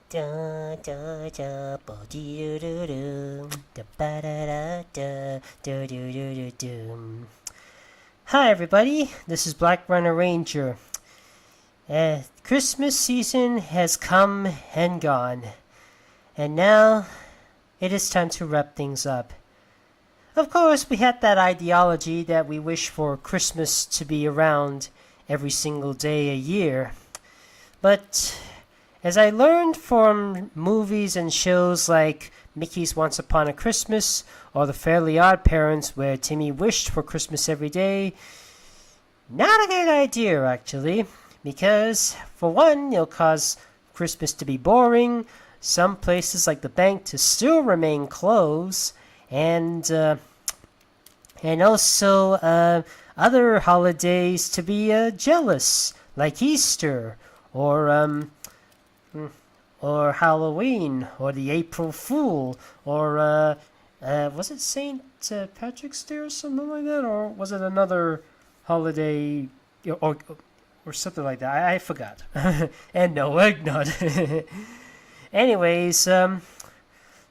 Da da da bo dee doo doo da ba da da da do do do do do. Hi everybody, this is Black Runner Ranger. Christmas season has come and gone, and now it is time to wrap things up. Of course, we had that ideology that we wish for Christmas to be around every single day a year, but as I learned from movies and shows like Mickey's Once Upon a Christmas or the Fairly OddParents, where Timmy wished for Christmas every day, not a good idea actually, because for one, it'll cause Christmas to be boring, some places like the bank to still remain closed, and also other holidays to be jealous, like Easter or Halloween, or the April Fool, or was it St. Patrick's Day or something like that, or was it another holiday, or something like that? I forgot. And no, not. Anyways,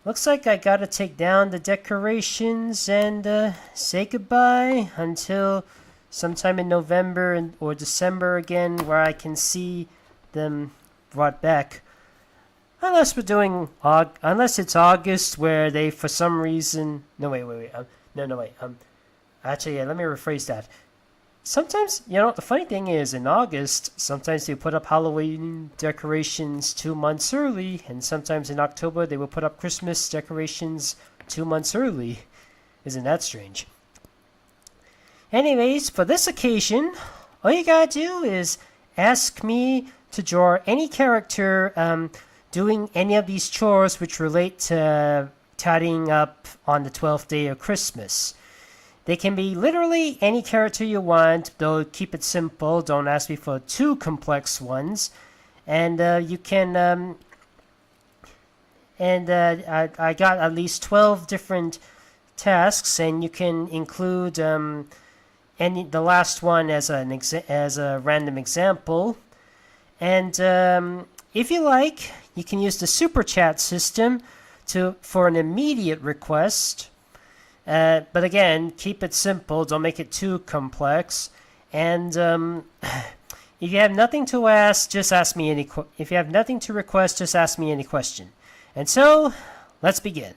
looks like I gotta take down the decorations and say goodbye until sometime in November or December again, where I can see them brought back. Unless unless it's August, where they for some reason. No, wait. Actually, let me rephrase that. Sometimes, the funny thing is, in August, sometimes they put up Halloween decorations 2 months early, and sometimes in October they will put up Christmas decorations 2 months early. Isn't that strange? Anyways, for this occasion, all you gotta do is ask me to draw any character doing any of these chores which relate to tidying up on the 12th day of Christmas. They can be literally any character you want, though keep it simple. Don't ask me for too complex ones. And you can... I got at least 12 different tasks, and you can include the last one as a random example. And if you like, you can use the superchat system for an immediate request. But again, keep it simple. Don't make it too complex. And if you have nothing to ask, just ask me any. If you have nothing to request, just ask me any question. And so, let's begin.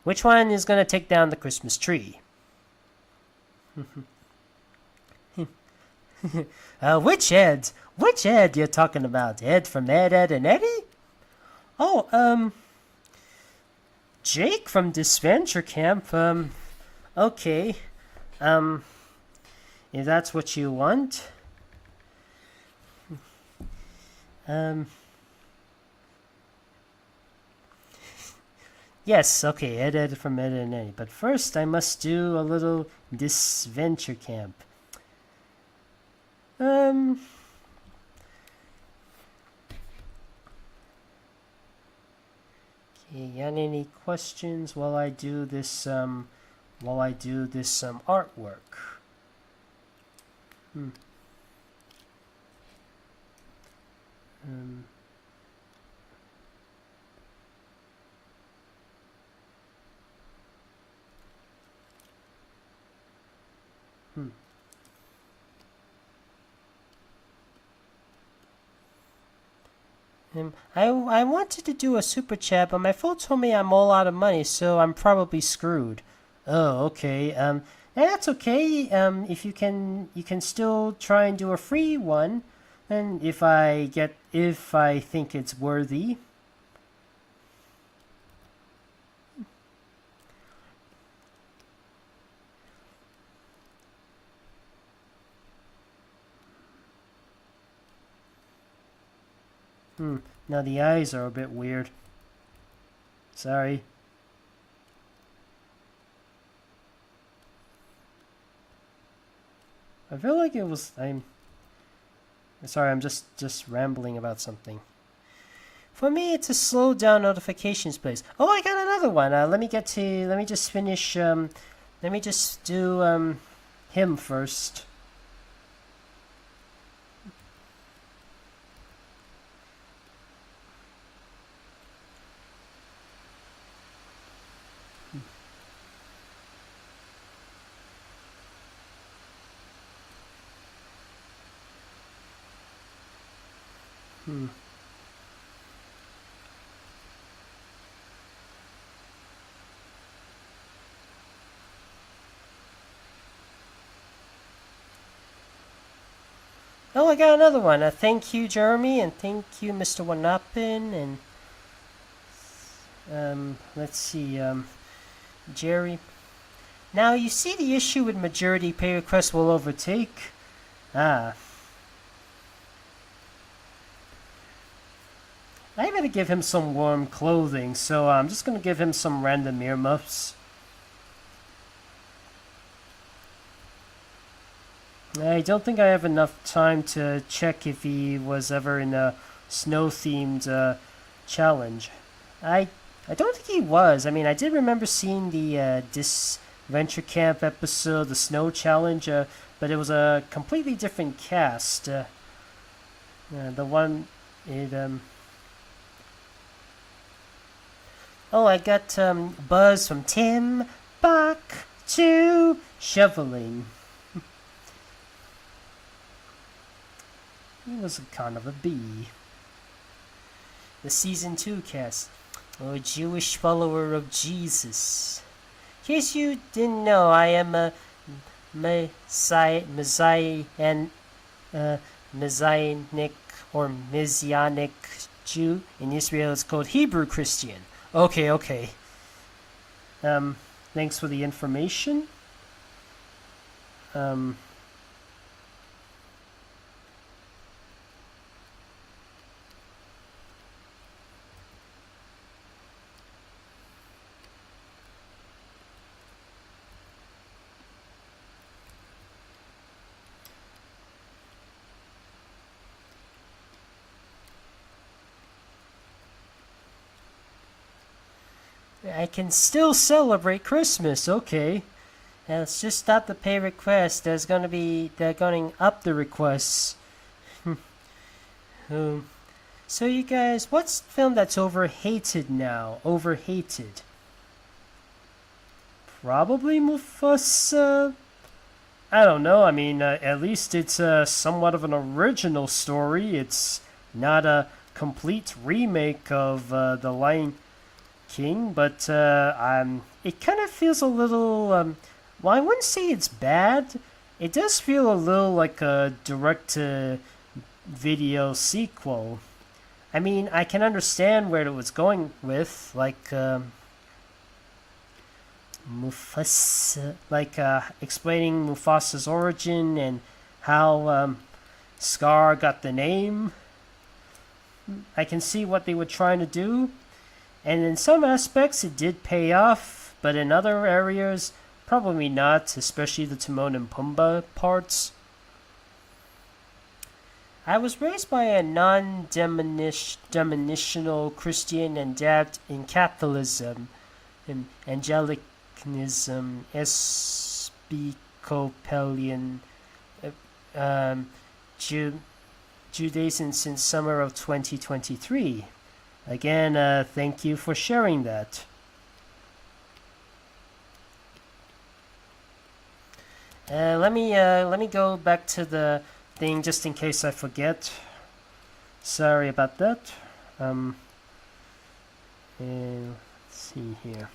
Which one is going to take down the Christmas tree? Which Ed? Which Ed you're talking about? Ed from Ed, Edd, and Eddy? Oh, Jake from Disventure Camp. Okay. If that's what you want. Yes, okay, Ed from Ed and Eddy. But first, I must do a little Disventure Camp. Okay, got any questions while I do this artwork? I wanted to do a super chat, but my phone told me I'm all out of money, so I'm probably screwed. Oh, okay. That's okay. If you can still try and do a free one, and if I think it's worthy. Now the eyes are a bit weird. Sorry. I feel like I'm sorry, I'm just rambling about something. For me, it's a slow down notifications place. Oh, I got another one. Let me just finish, let me just do, him first. Oh, I got another one. Thank you, Jeremy, and thank you, Mr. Wanapin, and let's see, Jerry. Now, you see the issue with majority pay requests will overtake? I gotta give him some warm clothing, so I'm just gonna give him some random earmuffs. I don't think I have enough time to check if he was ever in a snow-themed challenge. I don't think he was. I mean, I did remember seeing the this Venture Camp episode, the Snow Challenge, but it was a completely different cast. The one it Oh, I got buzz from Tim Buck to shoveling. He was kind of a bee. The season 2 cast. Oh, Jewish follower of Jesus. In case you didn't know, I am a Messianic or Messianic Jew. In Israel, it's called Hebrew Christian. Okay. Thanks for the information. I can still celebrate Christmas, okay. Now let's just stop the pay request. They're going up the requests. So you guys, what's the film that's overhated now? Overhated. Probably Mufasa. I don't know. I mean, at least it's somewhat of an original story. It's not a complete remake of The Lion King, but it kind of feels a little. Well, I wouldn't say it's bad. It does feel a little like a direct-to-video sequel. I mean, I can understand where it was going with, like Mufasa, like explaining Mufasa's origin and how Scar got the name. I can see what they were trying to do. And in some aspects, it did pay off, but in other areas, probably not, especially the Timon and Pumbaa parts. I was raised by a non-denominational Christian and dabbed in Catholicism, and Anglicanism, Episcopalian, Judaism since summer of 2023. Again, thank you for sharing that. Let me go back to the thing just in case I forget. Sorry about that. Let's see here.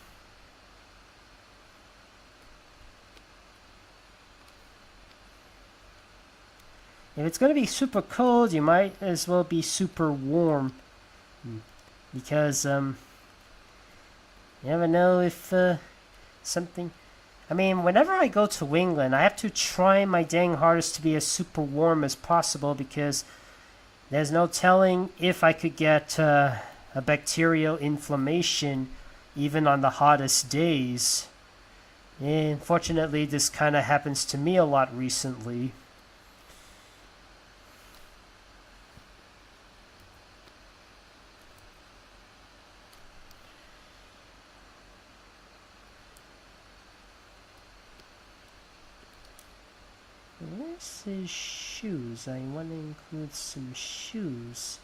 If it's gonna be super cold, you might as well be super warm. Because, you never know if, something... I mean, whenever I go to England, I have to try my dang hardest to be as super warm as possible because there's no telling if I could get, a bacterial inflammation even on the hottest days. And fortunately, this kind of happens to me a lot recently. Where's his shoes? I want to include some shoes.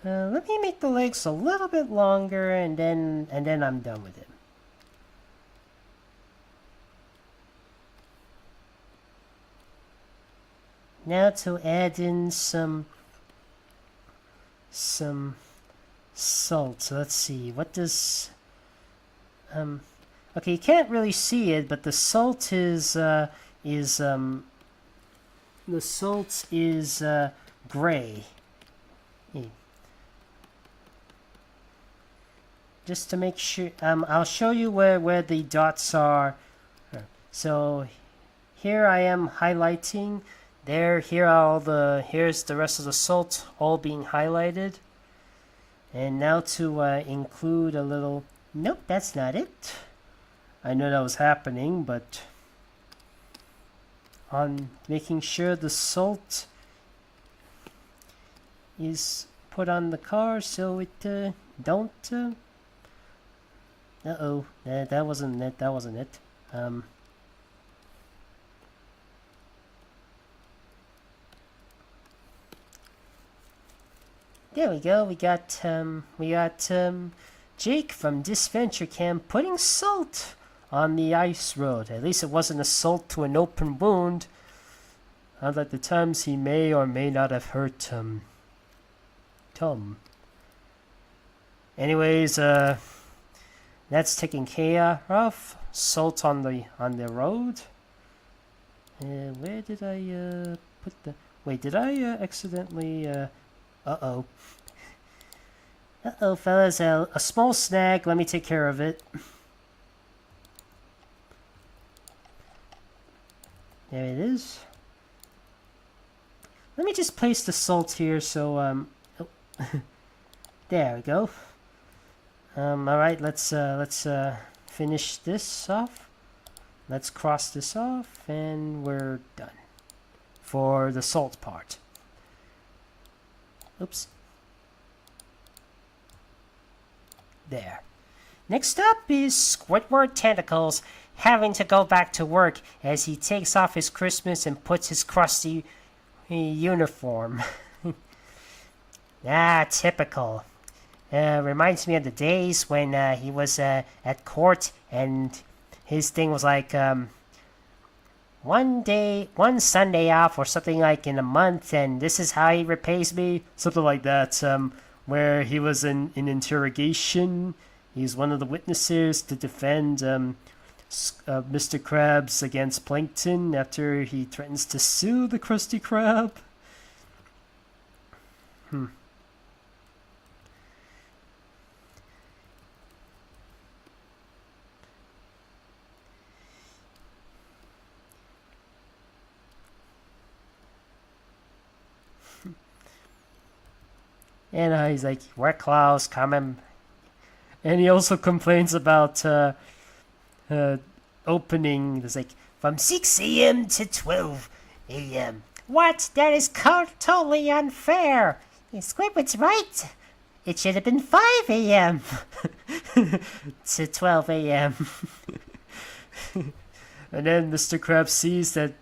Let me make the legs a little bit longer, and then I'm done with it. Now to add in some salt. So let's see. What does okay, you can't really see it, but the salt is gray. Just to make sure, I'll show you where the dots are. So here I am highlighting. Here's the rest of the salt all being highlighted. And now to include a little, nope, that's not it. I know that was happening, but on making sure the salt is put on the car so it don't uh-oh, that wasn't it. There we go. We got Jake from Disventure Camp putting salt on the ice road. At least it wasn't a salt to an open wound. Unlike the times he may or may not have hurt Tom. Anyways, that's taken care of. Salt on the road. Where did I put the? Wait, did I accidentally? Uh-oh, fellas, a small snag. Let me take care of it. There it is. Let me just place the salt here. So oh. There we go. All right, let's finish this off. Let's cross this off, and we're done for the salt part. Oops. There. Next up is Squidward Tentacles having to go back to work as he takes off his Christmas and puts his crusty uniform. Typical. Reminds me of the days when he was at court and his thing was like one Sunday off or something like in a month, and this is how he repays me, something like that. Where he was in interrogation. He's one of the witnesses to defend Mr. Krabs against Plankton after he threatens to sue the Krusty Krab. And he's like, wear clothes, come in. And he also complains about opening, it's like, from 6 a.m. to 12 a.m. What? That is totally unfair. Squidward's right. It should have been 5 a.m. to 12 a.m. And then Mr. Krabs sees that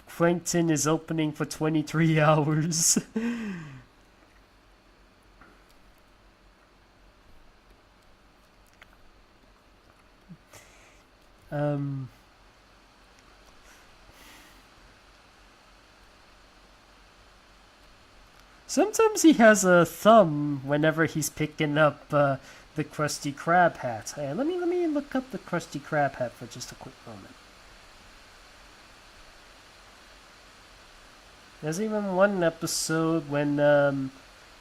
Plankton is opening for 23 hours. Sometimes he has a thumb whenever he's picking up the Krusty Krab hat. Hey, let me look up the Krusty Krab hat for just a quick moment. There's even one episode when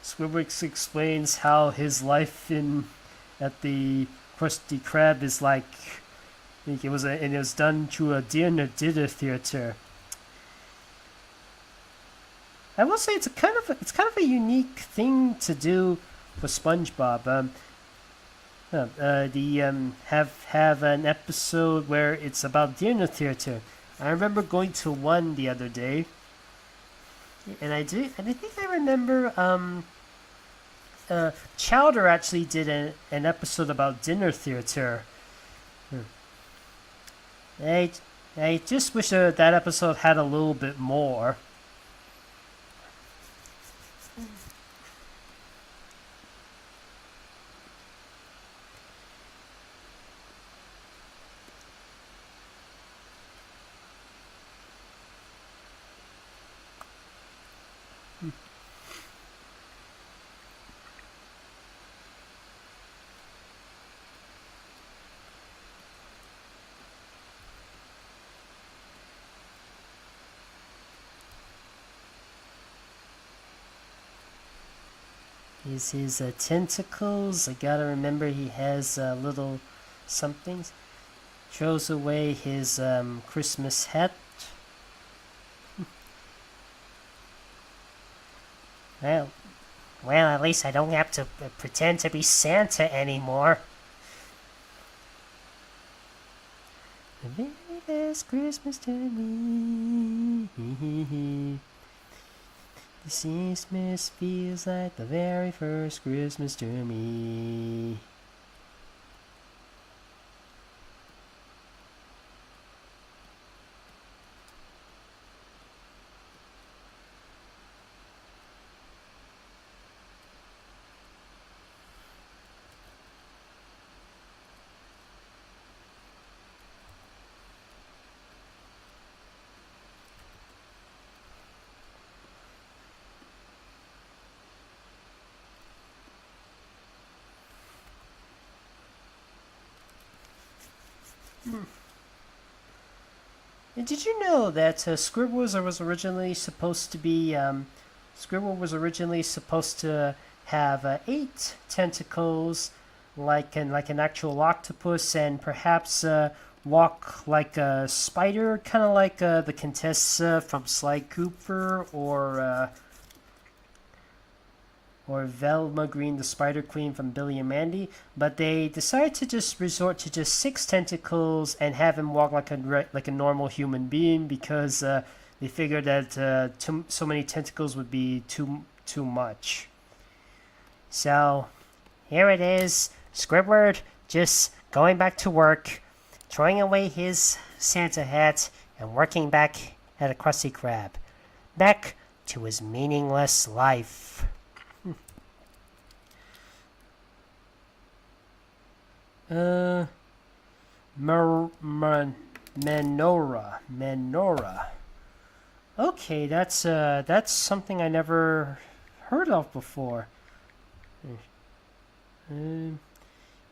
Squidward explains how his life at the Krusty Krab is like. I think it was done through a dinner theater. I will say it's kind of a unique thing to do for SpongeBob. Have an episode where it's about dinner theater. I remember going to one the other day, and I think I remember Chowder actually did an episode about dinner theater. I I just wish that episode had a little bit more. Is his tentacles? I gotta remember he has little somethings. Throws away his Christmas hat. Well, well, at least I don't have to pretend to be Santa anymore. The very best Christmas to me. This Christmas feels like the very first Christmas to me. Did you know that Squidward was originally supposed to be Squidward was originally supposed to have 8 tentacles, like an actual octopus, and perhaps walk like a spider, kind of like the Contessa from Sly Cooper, or Velma Green, the Spider Queen from Billy and Mandy, but they decided to just resort to just 6 tentacles and have him walk like a normal human being because they figured that so many tentacles would be too much. So here it is, Squidward just going back to work, throwing away his Santa hat and working back at a Krusty Krab, back to his meaningless life. Menorah. Okay, that's something I never heard of before.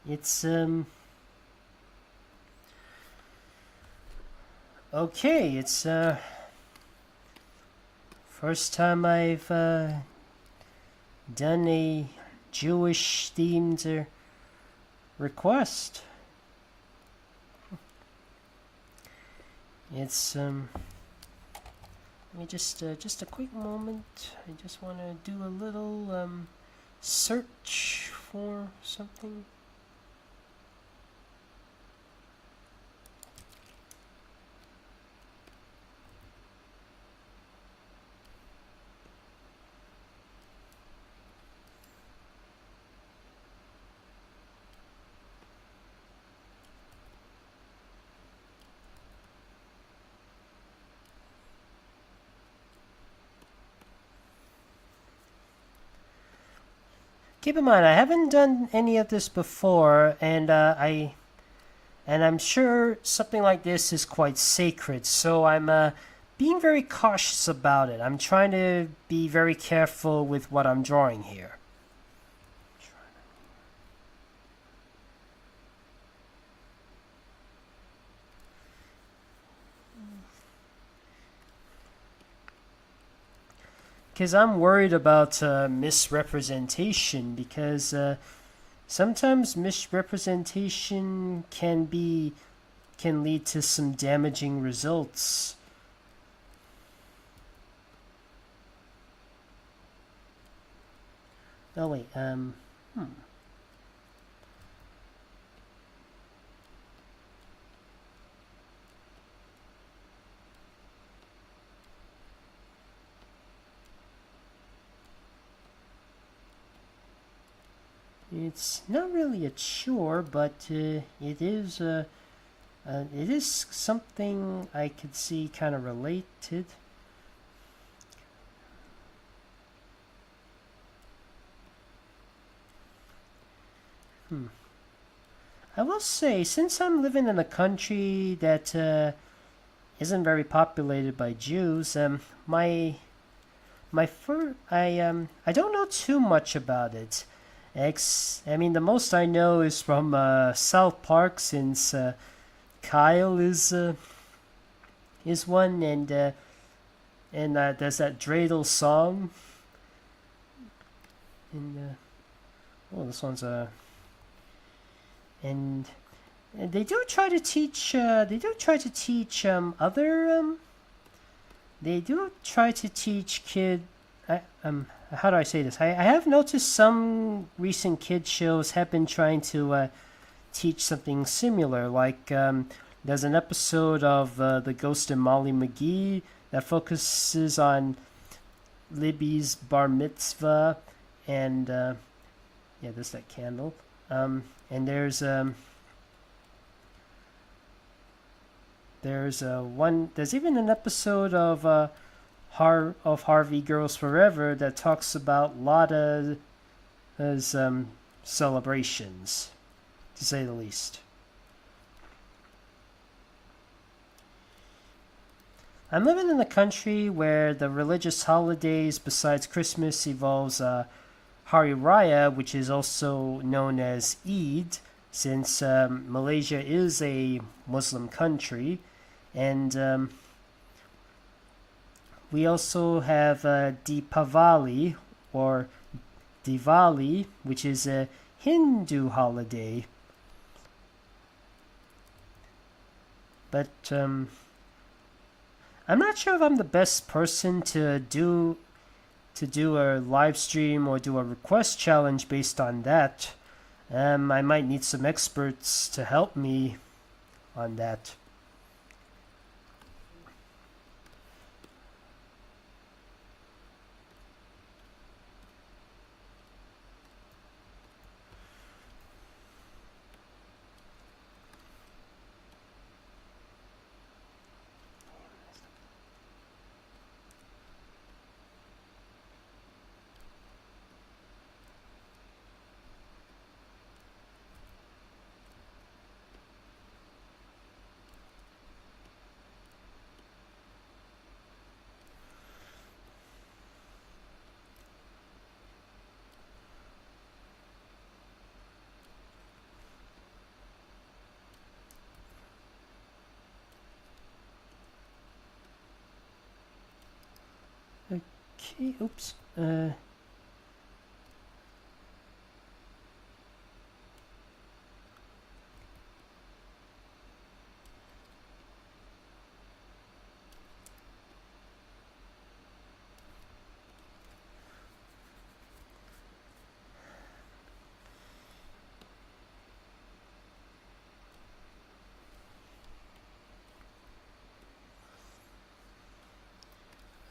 It's okay. It's first time I've done a Jewish themed request. It's let me just a quick moment. I just want to do a little search for something. Keep in mind, I haven't done any of this before, and I'm sure something like this is quite sacred. So I'm being very cautious about it. I'm trying to be very careful with what I'm drawing here. Because I'm worried about misrepresentation, because sometimes misrepresentation can lead to some damaging results. Oh wait, It's not really a chore, but it is something I could see kind of related. I will say, since I'm living in a country that isn't very populated by Jews, I don't know too much about it. I mean, the most I know is from South Park, since Kyle is one, and there's that dreidel song. And this one's and they do try to teach. They do try to teach other. They do try to teach kid. How do I say this? I have noticed some recent kid shows have been trying to teach something similar. Like there's an episode of The Ghost of Molly McGee that focuses on Libby's bar mitzvah, and yeah, there's that candle. And there's even an episode of Harvey Girls Forever that talks about Lotta's celebrations, to say the least. I'm living in a country where the religious holidays besides Christmas involves Hari Raya, which is also known as Eid, since Malaysia is a Muslim country. And we also have Deepavali, or Diwali, which is a Hindu holiday. But I'm not sure if I'm the best person to do a live stream or do a request challenge based on that. I might need some experts to help me on that. Okay, oops.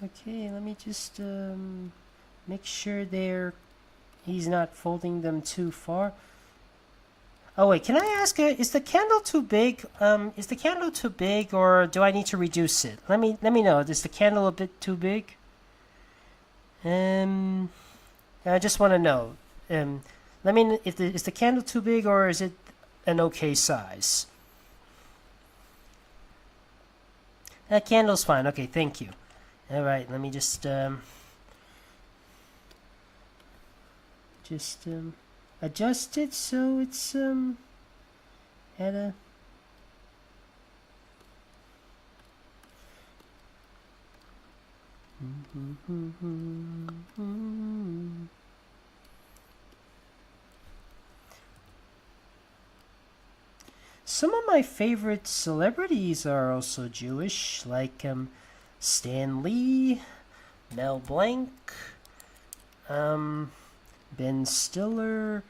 Okay, let me just make sure he's not folding them too far. Oh wait, can I ask? Is the candle too big? Is the candle too big, or do I need to reduce it? Let me know. Is the candle a bit too big? I just want to know. Let me. Is the candle too big, or is it an okay size? That candle's fine. Okay, thank you. All right, let me just adjust it so it's at a Some of my favorite celebrities are also Jewish, like Stan Lee, Mel Blanc, Ben Stiller,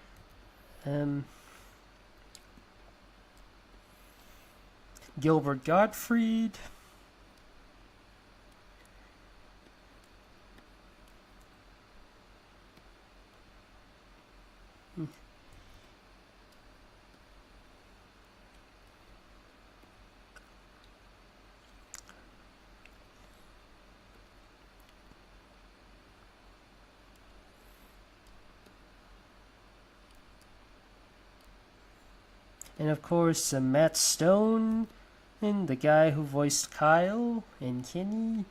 Gilbert Gottfried. And of course, Matt Stone, and the guy who voiced Kyle and Kenny.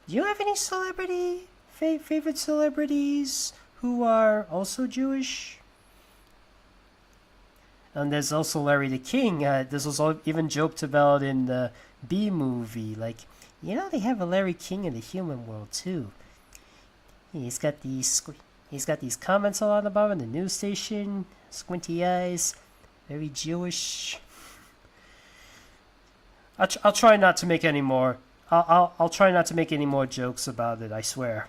Do you have any favorite celebrities who are also Jewish? And there's also Larry the King. This was even joked about in the B movie. Like, they have a Larry King in the human world too. He's got these comments a lot about in the news station. Squinty eyes, very Jewish. I'll try not to make any more. I'll try not to make any more jokes about it. I swear.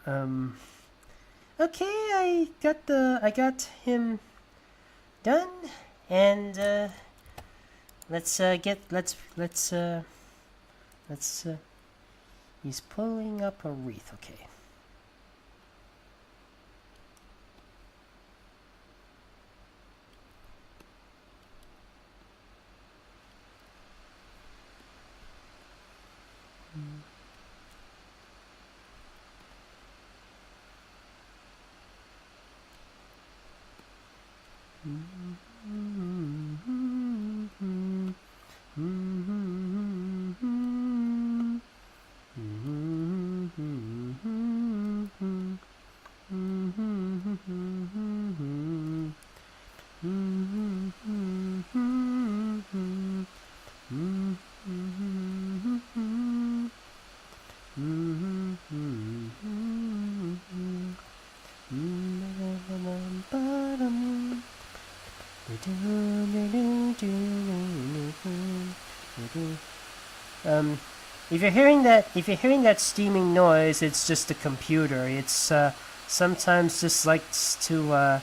Okay, I got him done, and he's pulling up a wreath. Okay. If you're hearing that steaming noise, it's just a computer. It's sometimes just likes to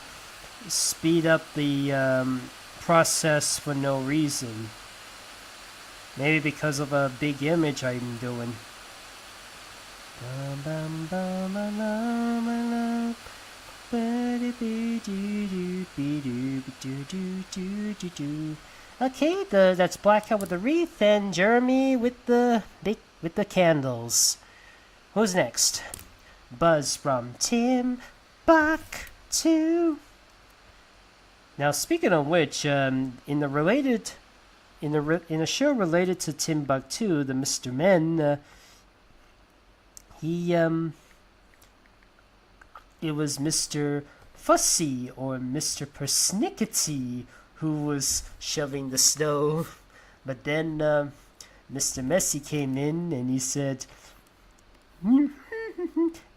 speed up the process for no reason. Maybe because of a big image I'm doing. Okay, that's Blackout with the wreath and Jeremy with the candles. Who's next? Buzz from Tim Bach 2. Now, speaking of which, in a show related to Timbuktu, the Mr. Men, it was Mr. Fussy or Mr. Persnickety who was shoving the snow. But then Mr. Messy came in and he said,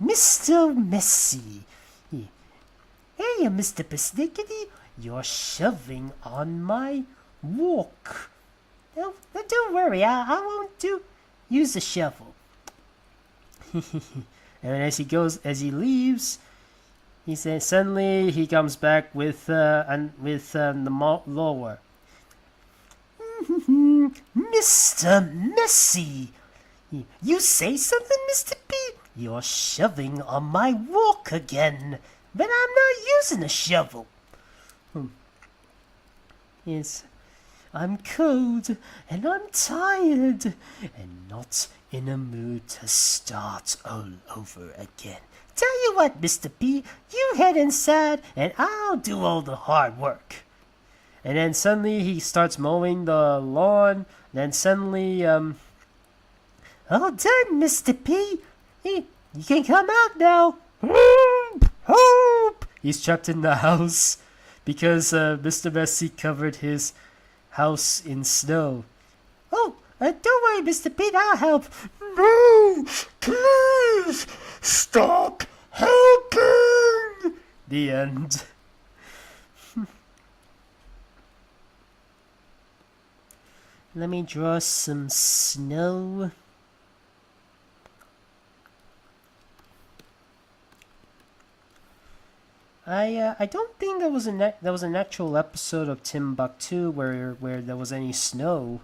Mr. Messy, hey, Mr. Persnickety, you're shoving on my walk. No, don't worry, I won't use the shovel. And as he leaves, he says suddenly he comes back with the lower. Mr. Messy, you say something, Mr. P? You're shoving on my walk again, but I'm not using a shovel. Yes, I'm cold and I'm tired and not in a mood to start all over again. Tell you what, Mr. P, you head inside and I'll do all the hard work. And then suddenly he starts mowing the lawn. Then suddenly, all done, Mr. P. You can come out now. Help! He's trapped in the house because Mr. Messy covered his house in snow. Oh, don't worry, Mr. Pete, I'll help. No, please, stop helping. The end. Let me draw some snow. I don't think there was an actual episode of Timbuktu where there was any snow.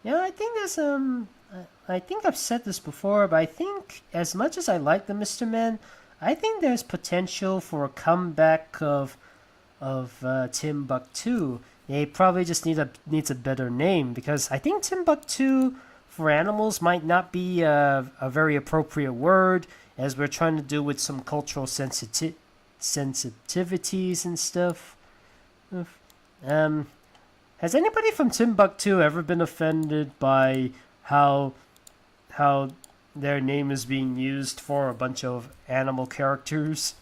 Yeah, I think there's I think I've said this before, but I think as much as I like the Mr. Man, I think there's potential for a comeback of Timbuktu. They probably just needs a better name, because I think Timbuktu for animals might not be a very appropriate word, as we're trying to do with some cultural sensitivities and stuff. Um, has anybody from Timbuktu ever been offended by how their name is being used for a bunch of animal characters?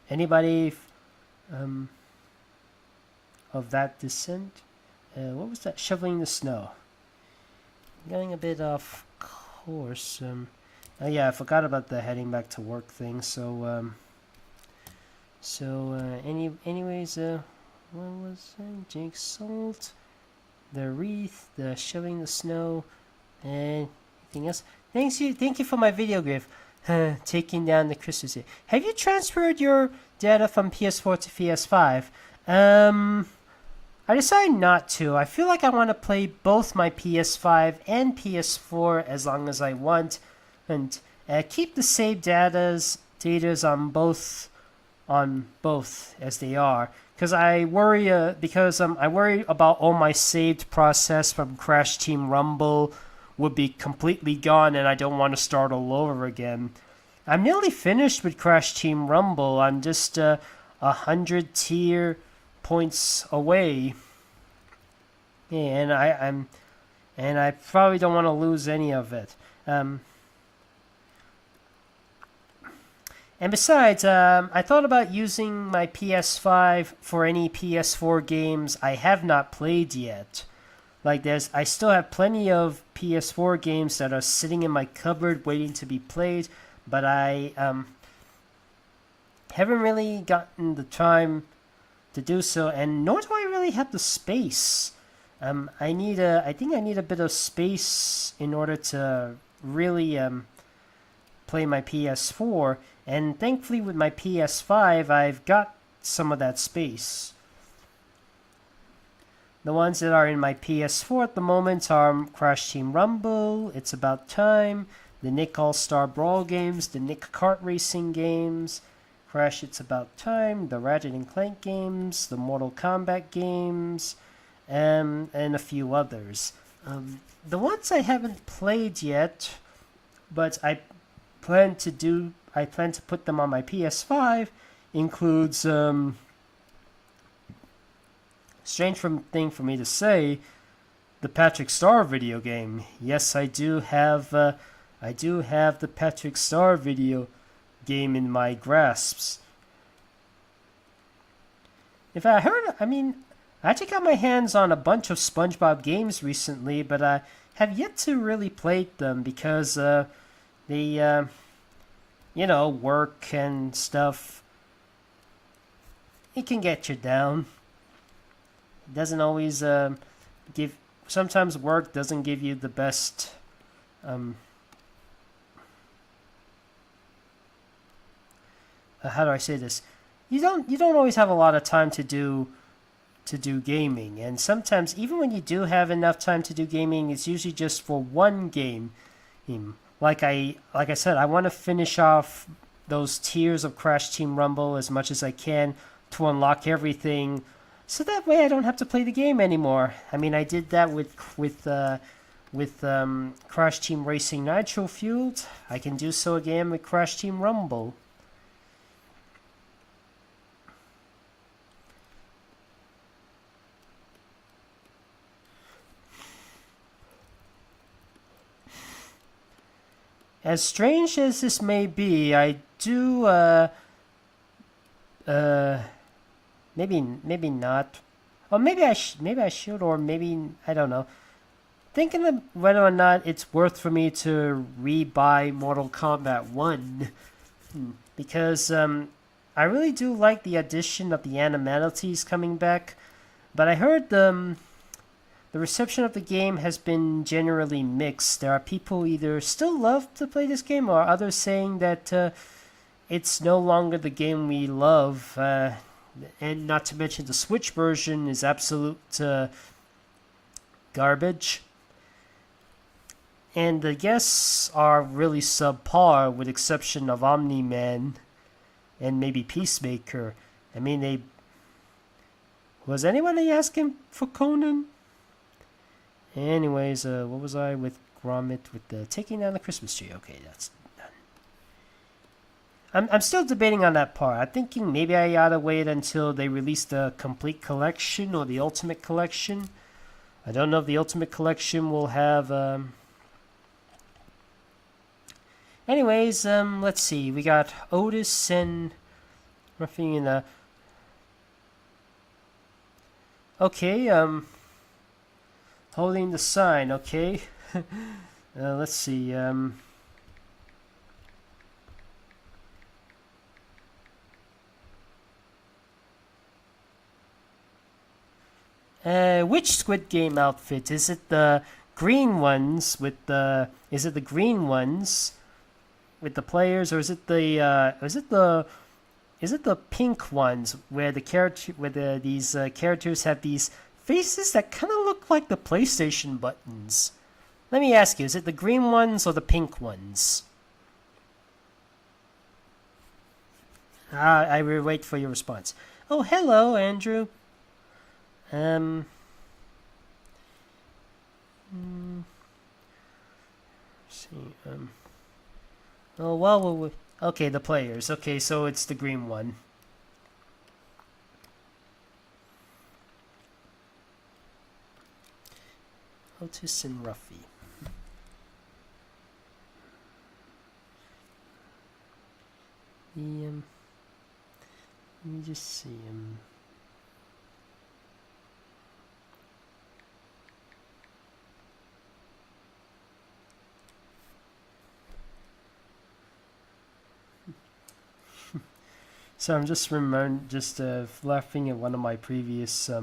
Anybody of that descent? What was that? Shoveling the snow. Getting a bit off course. Oh yeah, I forgot about the heading back to work thing. Anyways, what was that? Jake Salt, the wreath, the shoveling the snow, and anything else? Thank you for my video gift. Taking down the Christmas tree. Have you transferred your data from PS4 to PS5? I decided not to. I feel like I want to play both my PS5 and PS4 as long as I want, and keep the saved datas on both as they are. Because I worry about all my saved process from Crash Team Rumble would be completely gone, and I don't want to start all over again. I'm nearly finished with Crash Team Rumble. I'm just 100 tier points away. Yeah, and I probably don't want to lose any of it. And besides, I thought about using my PS5 for any PS4 games I have not played yet. Like I still have plenty of PS4 games that are sitting in my cupboard waiting to be played, but I haven't really gotten the time to do so, and nor do I really have the space. I think I need a bit of space in order to really play my PS4, and thankfully with my PS5 I've got some of that space. The ones that are in my PS4 at the moment are Crash Team Rumble, It's About Time, the Nick All-Star Brawl games, the Nick Kart Racing games, Crash It's About Time, the Ratchet and Clank games, the Mortal Kombat games, and a few others. The ones I haven't played yet, but I plan to put them on my PS5, includes strange thing for me to say, the Patrick Star video game. Yes, I do have the Patrick Star video game in my grasps. If I actually got my hands on a bunch of SpongeBob games recently, but I have yet to really play them because they work and stuff. It can get you down. It doesn't always sometimes work doesn't give you the best how do I say this? You don't always have a lot of time to do gaming, and sometimes even when you do have enough time to do gaming, it's usually just for one game. Like I said, I want to finish off those tiers of Crash Team Rumble as much as I can to unlock everything, so that way I don't have to play the game anymore. I mean, I did that with Crash Team Racing Nitro Fueled. I can do so again with Crash Team Rumble. As strange as this may be, I do, maybe not, or maybe I should, or maybe I don't know. Thinking of whether or not it's worth for me to re-buy Mortal Kombat 1, because I really do like the addition of the animalities coming back, but I heard the reception of the game has been generally mixed. There are people who either still love to play this game, or others saying that it's no longer the game we love. And not to mention the Switch version is absolute garbage. And the guests are really subpar, with exception of Omni-Man and maybe Peacemaker. I mean, they... Was anybody asking for Conan? Anyways, what was I with Gromit with the taking down the Christmas tree? Okay, that's done. I'm still debating on that part. I'm thinking maybe I ought to wait until they release the complete collection or the ultimate collection. I don't know if the ultimate collection will have... Anyways, let's see. We got Otis and Roughing in okay, holding the sign, okay. Let's see, which Squid Game outfit? Is it the green ones with the... Is it the green ones with the players, or is it the is it the pink ones where these characters have these faces that kind of look like the PlayStation buttons? Let me ask you, is it the green ones or the pink ones? I will wait for your response. Oh, hello, Andrew. See, oh, well, okay, the players. Okay, so it's the green one. Otis and Ruffy. Let me just see So I'm just laughing at one of my previous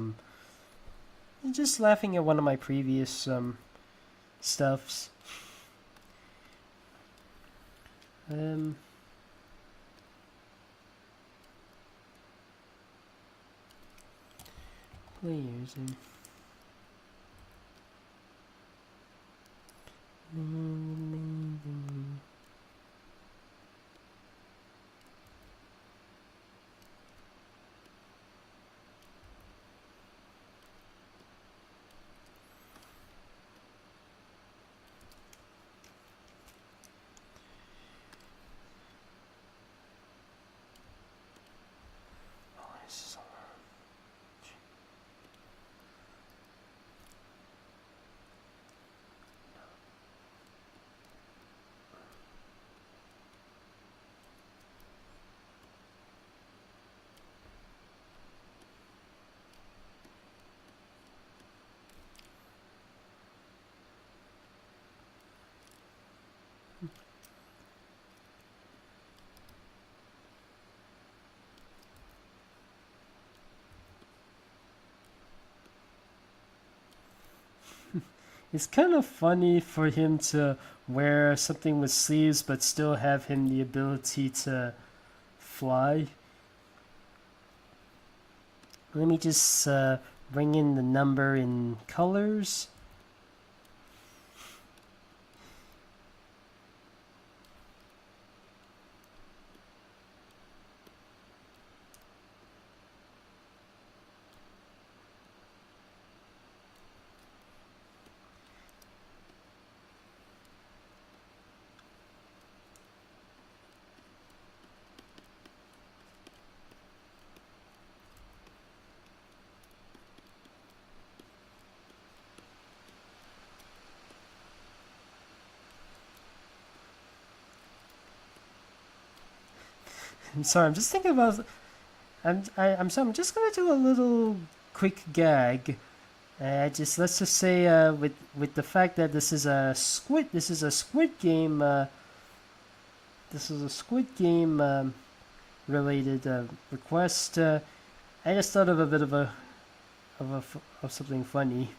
stuffs. Players and it's kind of funny for him to wear something with sleeves but still have him the ability to fly. Let me just bring in the number in colors. I'm sorry, I'm just thinking about... I'm just gonna do a little quick gag. Let's just say with the fact that this is a Squid Game related request. I just thought of a bit of something funny.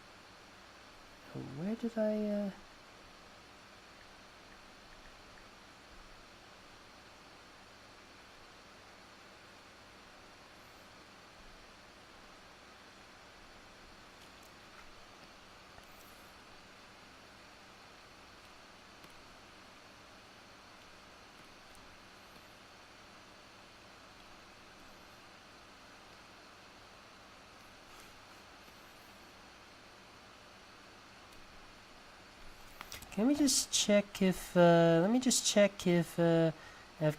Where did I? let me just check if I've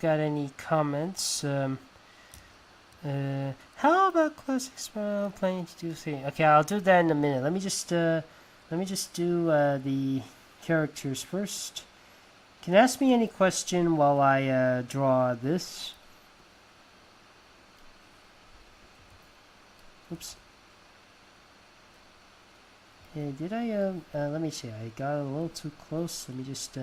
got any comments. How about classic smile planning to do thing? Okay, I'll do that in a minute. Let me just do the characters first. Can you ask me any question while I draw this? Oops. Did I let me see. I got a little too close. Let me just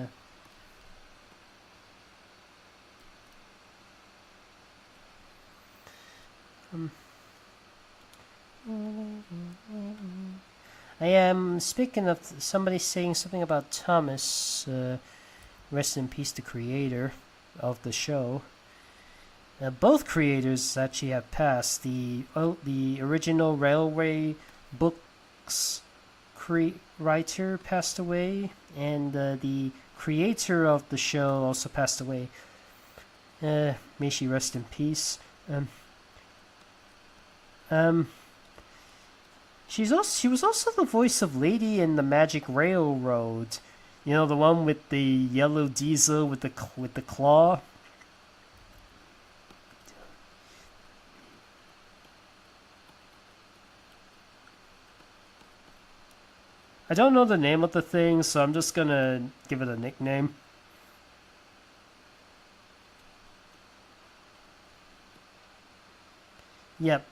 I am speaking of somebody saying something about Thomas. Rest in peace, the creator of the show. Both creators actually have passed. The original Railway Books writer passed away, and the creator of the show also passed away. May she rest in peace. She was also the voice of Lady in the Magic Railroad. You know, the one with the yellow diesel with the claw. I don't know the name of the thing, so I'm just gonna give it a nickname. Yep.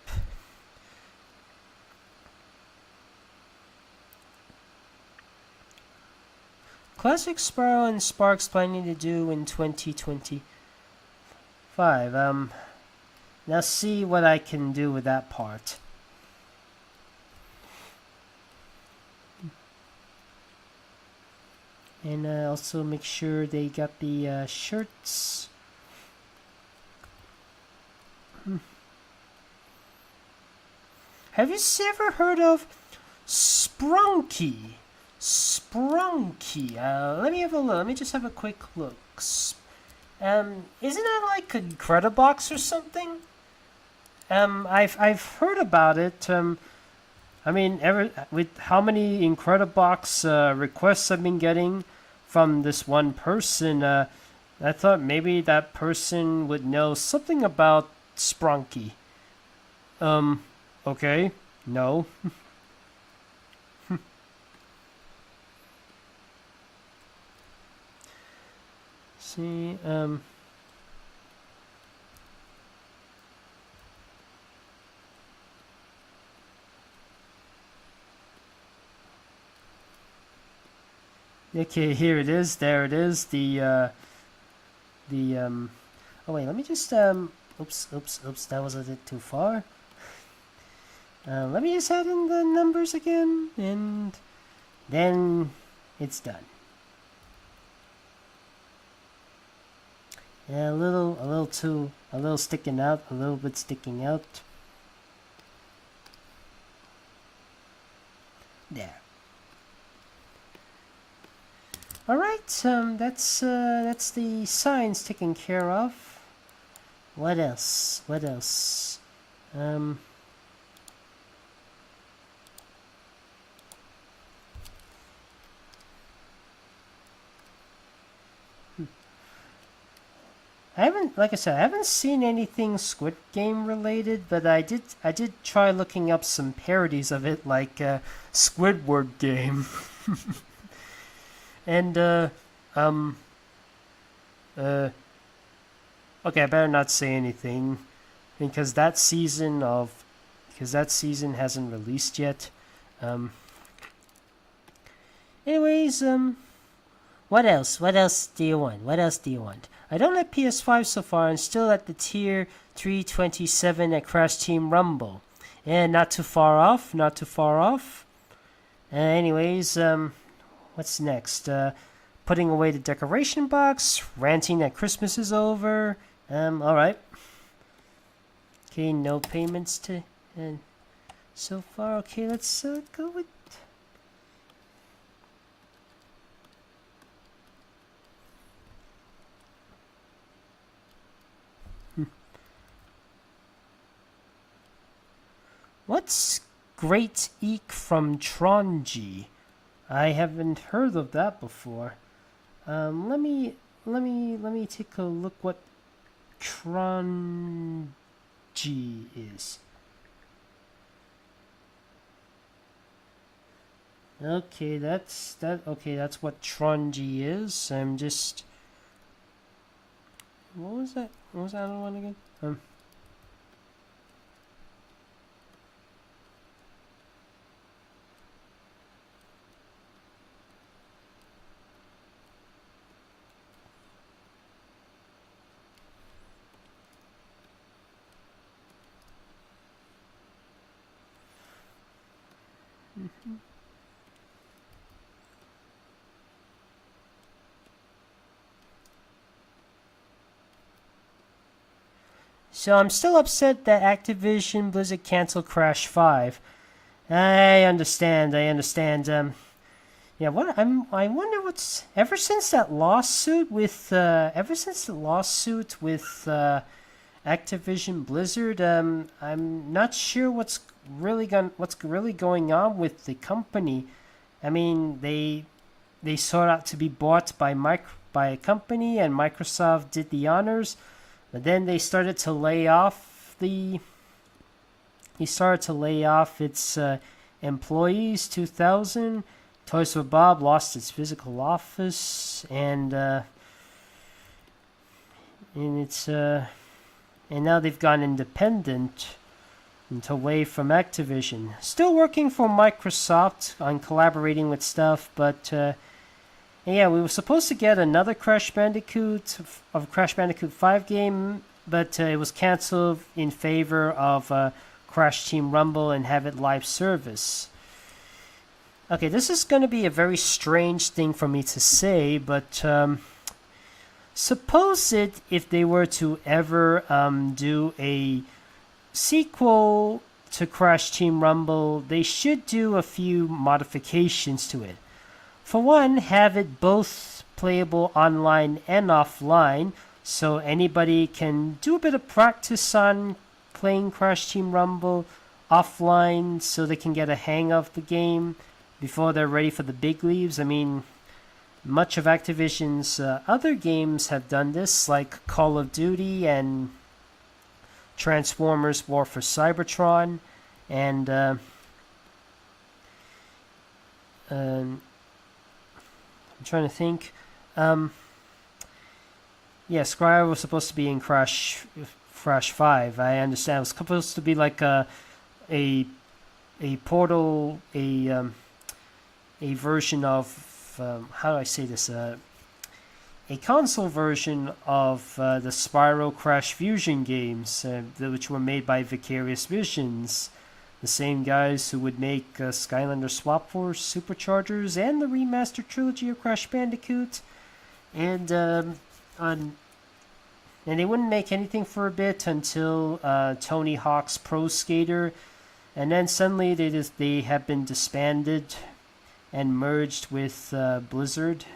Classic Sparrow and Sparks planning to do in 2025. Now see what I can do with that part. And also make sure they got the shirts. Have you ever heard of Sprunky? Sprunky. Let me have a look. Let me just have a quick look. Isn't that like a Credibox or something? I've heard about it. I mean, with how many Incredibox requests I've been getting from this one person, I thought maybe that person would know something about Sprunky. Okay, no. See, okay, here it is. There it is. Oh wait, let me just oops, that was a bit too far. Let me just add in the numbers again, and then it's done. Yeah, a little sticking out, a little bit sticking out. There. All right, that's the signs taken care of. What else? What else? I haven't seen anything Squid Game related, but I did try looking up some parodies of it, like Squidward game. And okay, I better not say anything because that season hasn't released yet. Anyways, what else? What else do you want? What else do you want? I don't have PS5 so far and still at the tier 327 at Crash Team Rumble. And not too far off, not too far off. Anyways, what's next? Putting away the decoration box, ranting that Christmas is over. Alright. Okay, no payments to so far. Okay, let's go with what's Great Eek from Tronji? I haven't heard of that before. Let me take a look what Tronji is. Okay, that's what Tronji is. I'm just what was that? What was that other one again? So I'm still upset that Activision Blizzard canceled Crash 5. I understand. Yeah, I wonder what's ever since the lawsuit with Activision Blizzard. I'm not sure what's really going on with the company. I mean, they sought out to be bought by a company, and Microsoft did the honors. But then they started to lay off its employees. 2000, Toys for Bob lost its physical office, and now they've gone independent and away from Activision. Still working for Microsoft on collaborating with stuff, but yeah, we were supposed to get another Crash Bandicoot 5 game, but it was canceled in favor of Crash Team Rumble and have it live service. Okay, this is going to be a very strange thing for me to say, but suppose if they were to ever do a sequel to Crash Team Rumble, they should do a few modifications to it. For one, have it both playable online and offline, so anybody can do a bit of practice on playing Crash Team Rumble offline so they can get a hang of the game before they're ready for the big leagues. I mean, much of Activision's other games have done this, like Call of Duty and Transformers War for Cybertron, and I'm trying to think. Yeah, Squire was supposed to be in Crash 5. I understand it was supposed to be like a portal, a version of how do I say this? A console version of the Spyro Crash Fusion games, which were made by Vicarious Visions, the same guys who would make Skylander Swap Force, Superchargers, and the remastered trilogy of Crash Bandicoot. And they wouldn't make anything for a bit until Tony Hawk's Pro Skater, and then suddenly they have been disbanded and merged with Blizzard.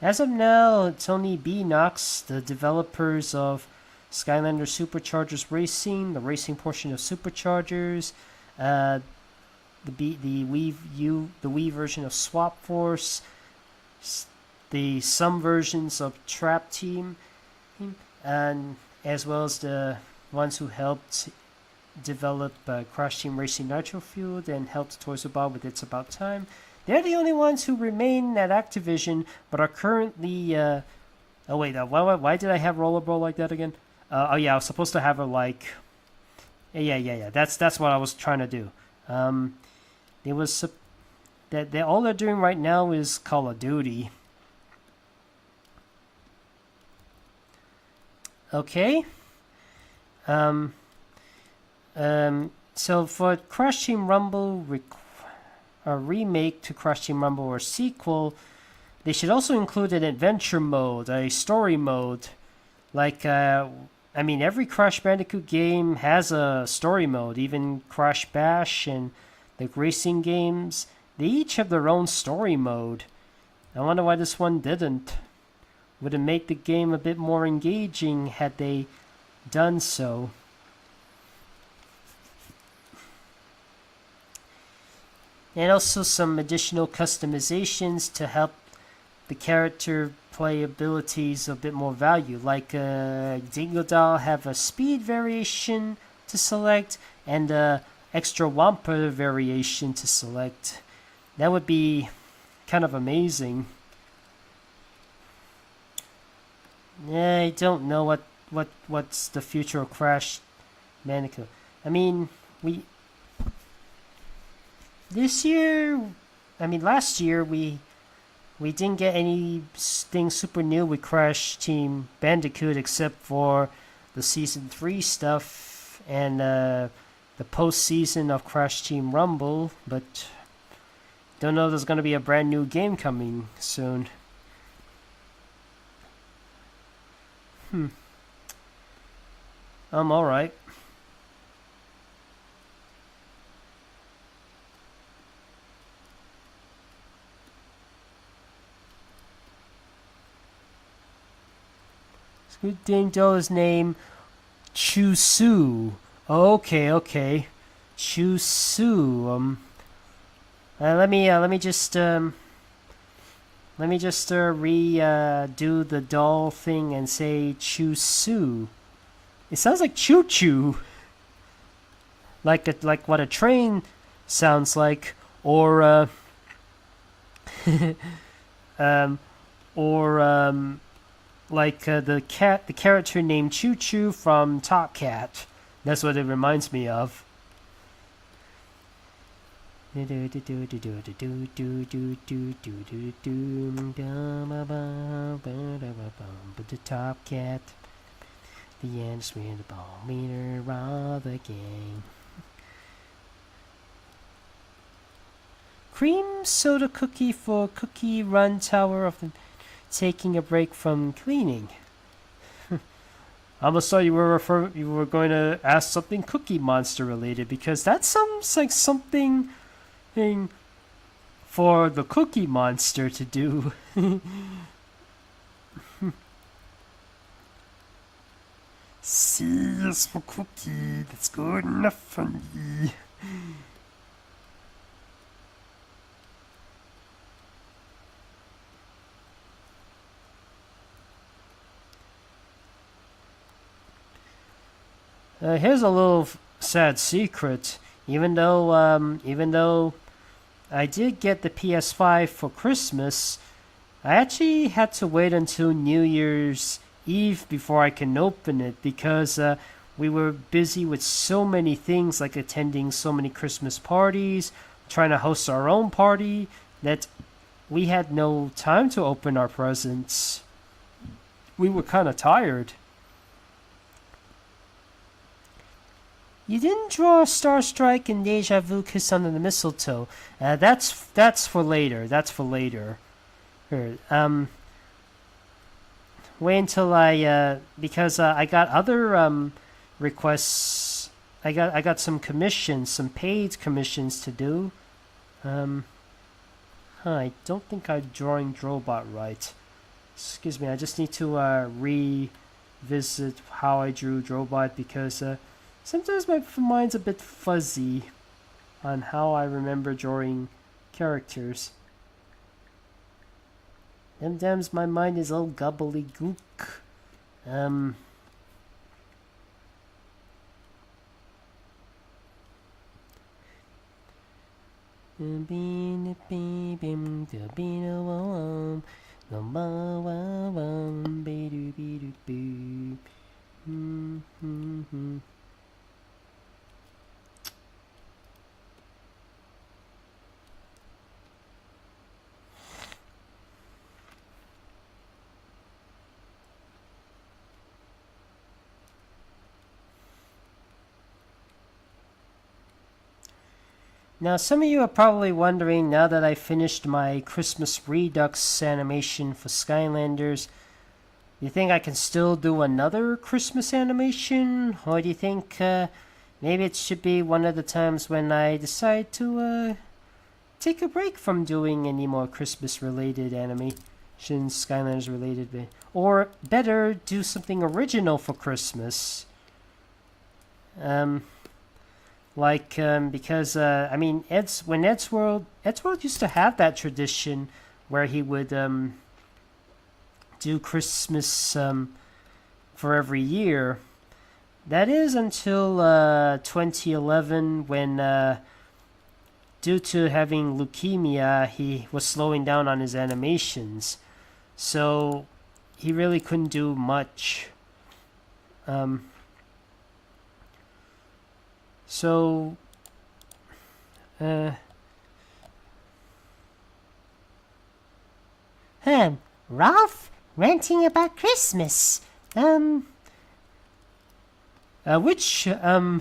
As of now, Tony Beanox, the developers of Skylander Superchargers Racing, the racing portion of Superchargers, the Wii version of Swap Force, some versions of Trap Team, and as well as the ones who helped develop Crash Team Racing Nitro Fueled and helped Toys for Bob with It's About Time. They're the only ones who remain at Activision, but are currently. Oh wait, why did I have Rollerball like that again? Oh yeah, I was supposed to have her like. Yeah. That's what I was trying to do. It was that all they're doing right now is Call of Duty. Okay. So for Crash Team Rumble, a remake to Crash Team Rumble or sequel, they should also include an adventure mode, a story mode. Like, every Crash Bandicoot game has a story mode. Even Crash Bash and the racing games, they each have their own story mode. I wonder why this one didn't. Would have made the game a bit more engaging had they done so. and also some additional customizations to help the character playabilities a bit more value. Like Dingodile have a speed variation to select and extra Wampa variation to select. That would be kind of amazing. I don't know what's the future of Crash Bandicoot. I mean, last year we didn't get anything super new with Crash Team Bandicoot except for the Season 3 stuff and the post-season of Crash Team Rumble, but don't know if there's going to be a brand new game coming soon. Alright. Squid Game Doe's name Chusu. Okay. Chusu. Let me just redo the doll thing and say Chusu. It sounds like choo choo. Like what a train sounds like, or like the character named Choo Choo from Top Cat. That's what it reminds me of. The Top Cat, the ants with the ball meter of the gang. Cream soda cookie for Cookie Run Tower of the taking a break from cleaning. I almost thought you were going to ask something Cookie Monster related, because that sounds like something for the Cookie Monster to do. C is for cookie. That's good enough for me. Here's a little sad secret. Even though I did get the PS5 for Christmas, I actually had to wait until New Year's Eve before I can open it, because we were busy with so many things, like attending so many Christmas parties, trying to host our own party, that we had no time to open our presents. We were kind of tired. You didn't draw a Star Strike and Deja Vu Kiss under the Mistletoe. That's for later. That's for later. Here, wait until I because I got other requests. I got some commissions, some paid commissions to do. I don't think I'm drawing Drobot right. Excuse me. I just need to revisit how I drew Drobot, because sometimes my mind's a bit fuzzy on how I remember drawing characters. Sometimes my mind is all gobbledygook. Now, some of you are probably wondering, now that I finished my Christmas Redux animation for Skylanders, do you think I can still do another Christmas animation? Or do you think maybe it should be one of the times when I decide to take a break from doing any more Christmas-related animations, Skylanders-related, or better, do something original for Christmas? Because I mean, Ed's World used to have that tradition where he would do Christmas for every year. That is until 2011, when due to having leukemia, he was slowing down on his animations, so he really couldn't do much. So, Ralph, ranting about Christmas. which I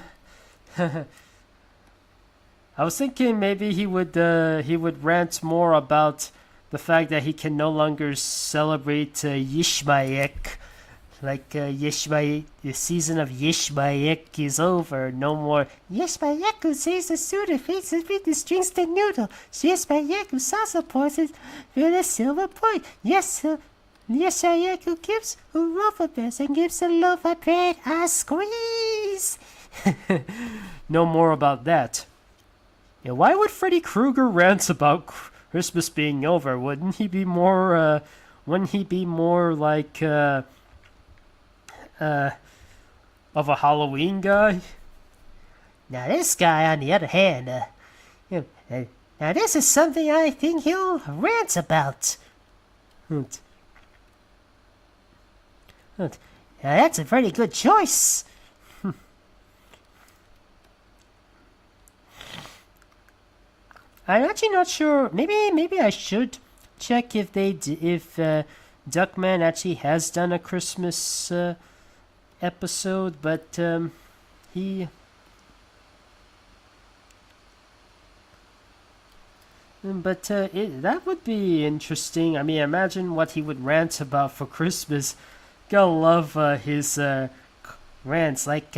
was thinking maybe he would rant more about the fact that he can no longer celebrate Yishmaek. Like Yishmaek, the season of Yishmaek is over. No more Yishmaek who saves the suitor, feeds the strings the noodle. Yishmaek who salsa pours it with a silver point. Yes, Yishmaek who gives a loaf of bears and gives a loaf of bread a squeeze. no more about that. Yeah, why would Freddy Krueger rant about Christmas being over? Wouldn't he be more? Wouldn't he be more like of a Halloween guy? Now this guy, on the other hand, now this is something I think he'll rant about. Now that's a very good choice. I'm actually not sure. Maybe I should check if Duckman actually has done a Christmas episode, but he. But that would be interesting. I mean, imagine what he would rant about for Christmas. Gotta love his rants. Like,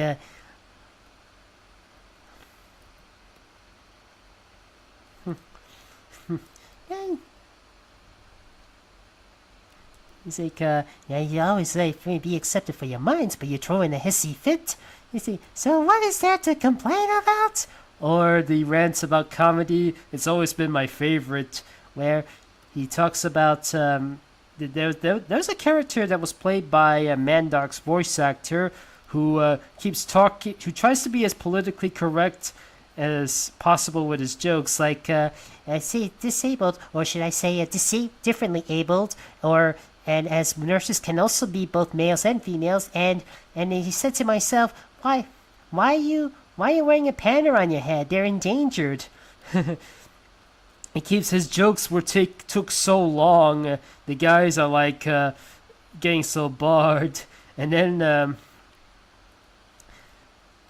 he's like, yeah, you always say be accepted for your minds, but you throw in a hissy fit. You see, so what is there to complain about? Or the rants about comedy. It's always been my favorite, where he talks about there's a character that was played by Mandoc's voice actor who who tries to be as politically correct as possible with his jokes, like I say disabled, or should I say differently abled, and as nurses can also be both males and females, and he said to myself, why are you wearing a panda on your head? They're endangered. He keeps his jokes took so long. The guys are like getting so bored, and then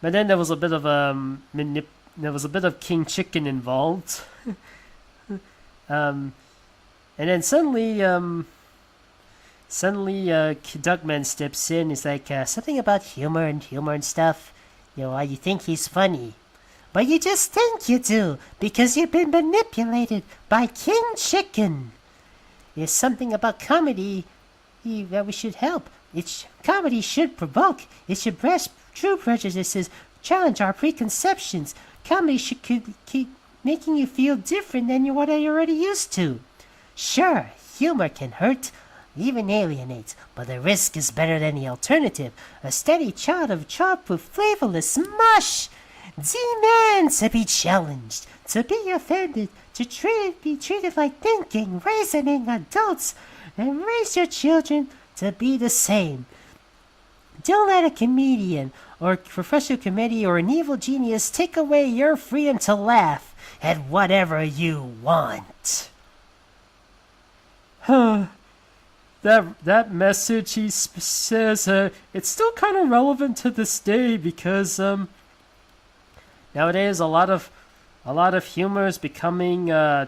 but then there was a bit of there was a bit of King Chicken involved. And then suddenly Duckman steps in. He's like, something about humor and stuff. You know, you think he's funny. But you just think you do, because you've been manipulated by King Chicken. There's something about comedy that we should help. Comedy should provoke. It should breast true prejudices, challenge our preconceptions. Comedy should keep making you feel different than what you're already used to. Sure, humor can hurt, even alienate, but the risk is better than the alternative. A steady chart of childproof, flavorless mush. Demand to be challenged, to be offended, to be treated like thinking, reasoning adults, and raise your children to be the same. Don't let a comedian or professional committee or an evil genius take away your freedom to laugh at whatever you want. That message he says, it's still kind of relevant to this day, because nowadays a lot of humor is becoming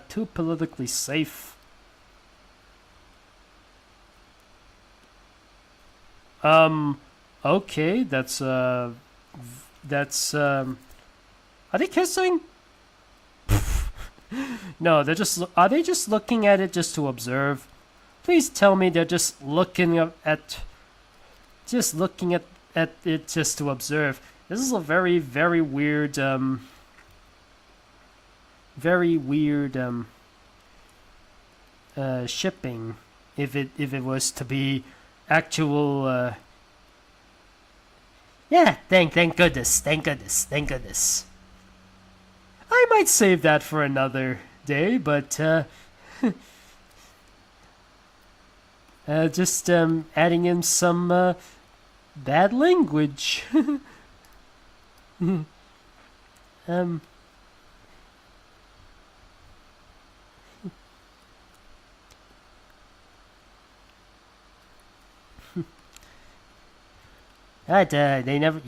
too politically safe. Okay, that's are they kissing? No, are they just looking at it just to observe? Please tell me they're just looking at it just to observe. This is a very, very weird, shipping. If it was to be actual, yeah, thank goodness. I might save that for another day, but just adding in some bad language. You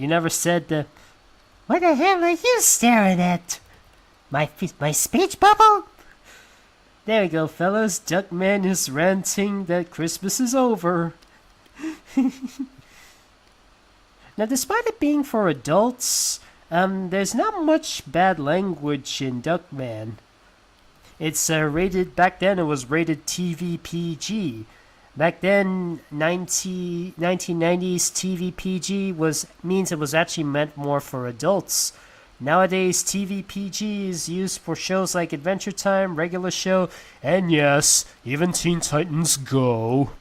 never said. What the hell are you staring at? My speech bubble? There we go, fellas. Duckman is ranting that Christmas is over. Now, despite it being for adults, there's not much bad language in Duckman. It's rated, back then it was rated TV PG. Back then, 1990s TV PG means it was actually meant more for adults. Nowadays, TV PG is used for shows like Adventure Time, Regular Show, and yes, even Teen Titans Go.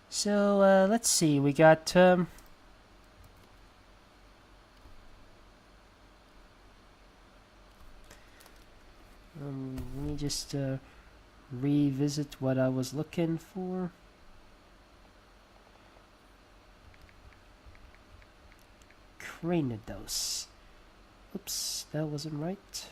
So, let's see, we got, let me just, revisit what I was looking for. Cranidos. Oops, that wasn't right.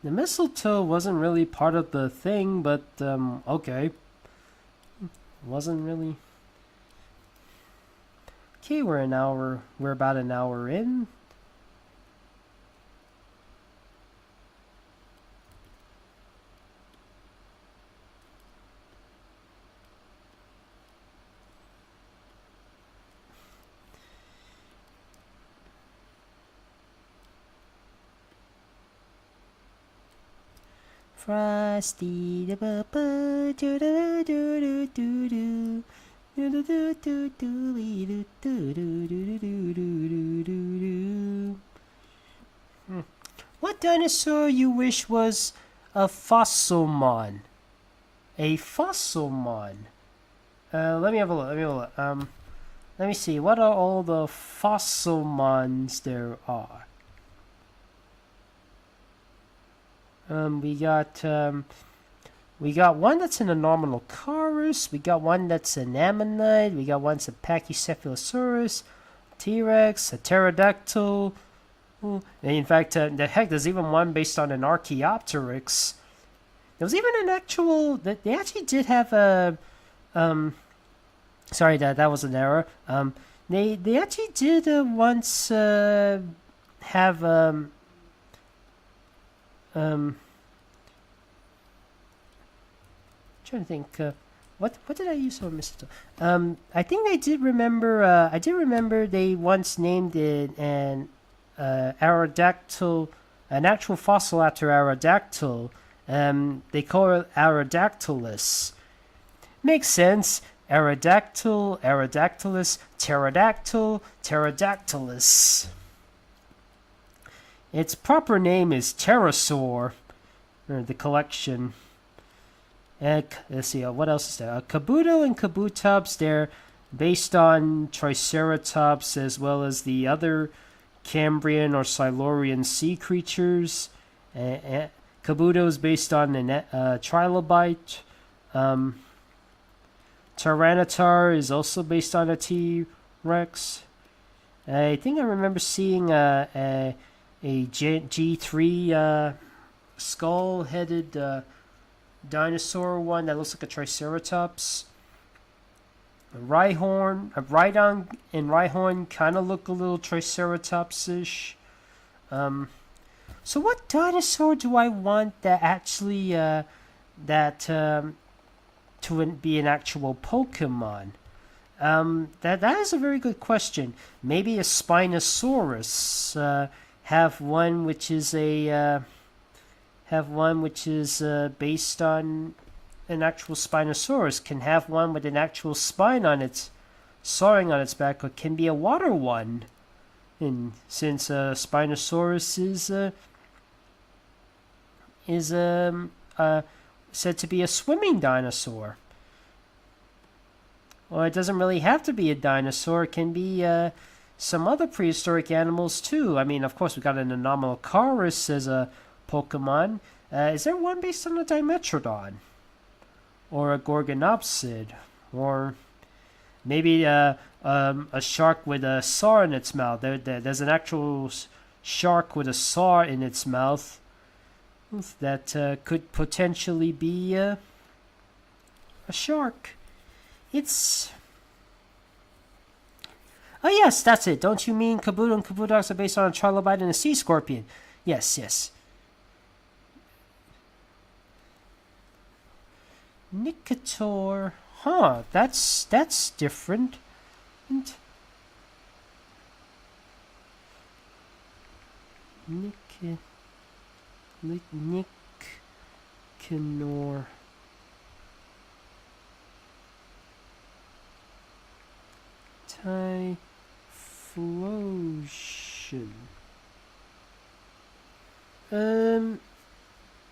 The mistletoe wasn't really part of the thing, but, okay. Wasn't really. Okay, we're about an hour in. Frosty the Bubba, do do do do do do. What dinosaur you wish was a fossilmon? A fossilmon. Let me have a look. Let me see. What are all the fossilmons there are? We got one that's an Anomalocaris, we got one that's an Ammonite, we got one that's a Pachycephalosaurus, T-Rex, a Pterodactyl. And in fact, there's even one based on an Archaeopteryx. There was even an actual. They actually did have a. Sorry, that was an error. They actually did once have trying to think. What did I use for mistletoe? I think I did remember. I did remember they once named it an Aerodactyl, an actual fossil after Aerodactyl. They call it Aerodactylus. Makes sense. Aerodactyl, Aerodactylus, Pterodactyl, Pterodactylus. Its proper name is Pterosaur, or the collection. And let's see, what else is there? Kabuto and Kabutops, they're based on Triceratops as well as the other Cambrian or Silurian sea creatures. Kabuto is based on a trilobite. Tyranitar is also based on a T-Rex. I think I remember seeing a G3 skull-headed dinosaur one that looks like a Triceratops. Rhydon and Rhyhorn kind of look a little Triceratops-ish. So what dinosaur do I want that actually to be an actual Pokemon? That is a very good question. Maybe a Spinosaurus. Have one which is based on an actual Spinosaurus. Can have one with an actual spine on its soaring on its back, or can be a water one. And since Spinosaurus is said to be a swimming dinosaur. Well, it doesn't really have to be a dinosaur. It can be some other prehistoric animals too. I mean, of course, we got an Anomalocaris as a Pokemon. Is there one based on a Dimetrodon? Or a Gorgonopsid? Or maybe a shark with a saw in its mouth. There's an actual shark with a saw in its mouth that could potentially be a shark. It's... Oh yes, that's it. Don't you mean Kabuto and Kabutox are based on a trilobite and a sea scorpion? Yes, yes. Nicator. Huh, that's different. And Nicanor. Typhlosion.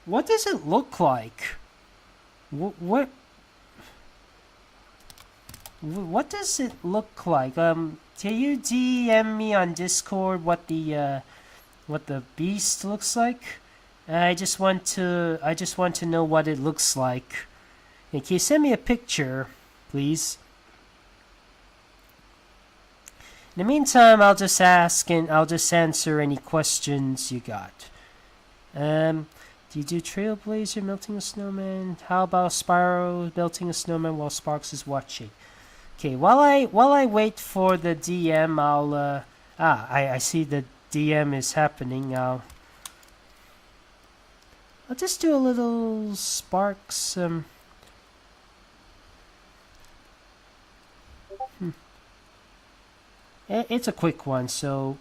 What does it look like? What does it look like? Can you DM me on Discord what the beast looks like? I just want to know what it looks like. Can you send me a picture, please? In the meantime, I'll just ask and I'll just answer any questions you got. Do you do Trailblazer melting a snowman? How about Spyro melting a snowman while Sparks is watching? Okay, while I wait for the DM, I'll I see the DM is happening. I'll just do a little Sparks It's a quick one, so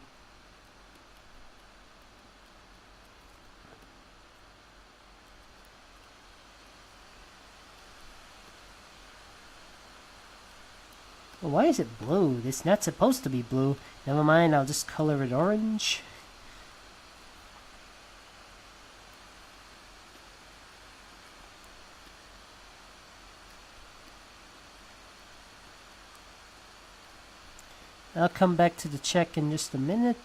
well, why is it blue? It's not supposed to be blue. Never mind, I'll just color it orange. I'll come back to the check in just a minute.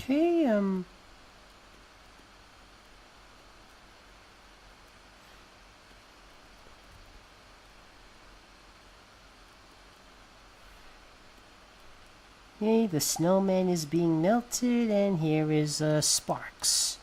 Okay, okay, the snowman is being melted, and here is Sparks.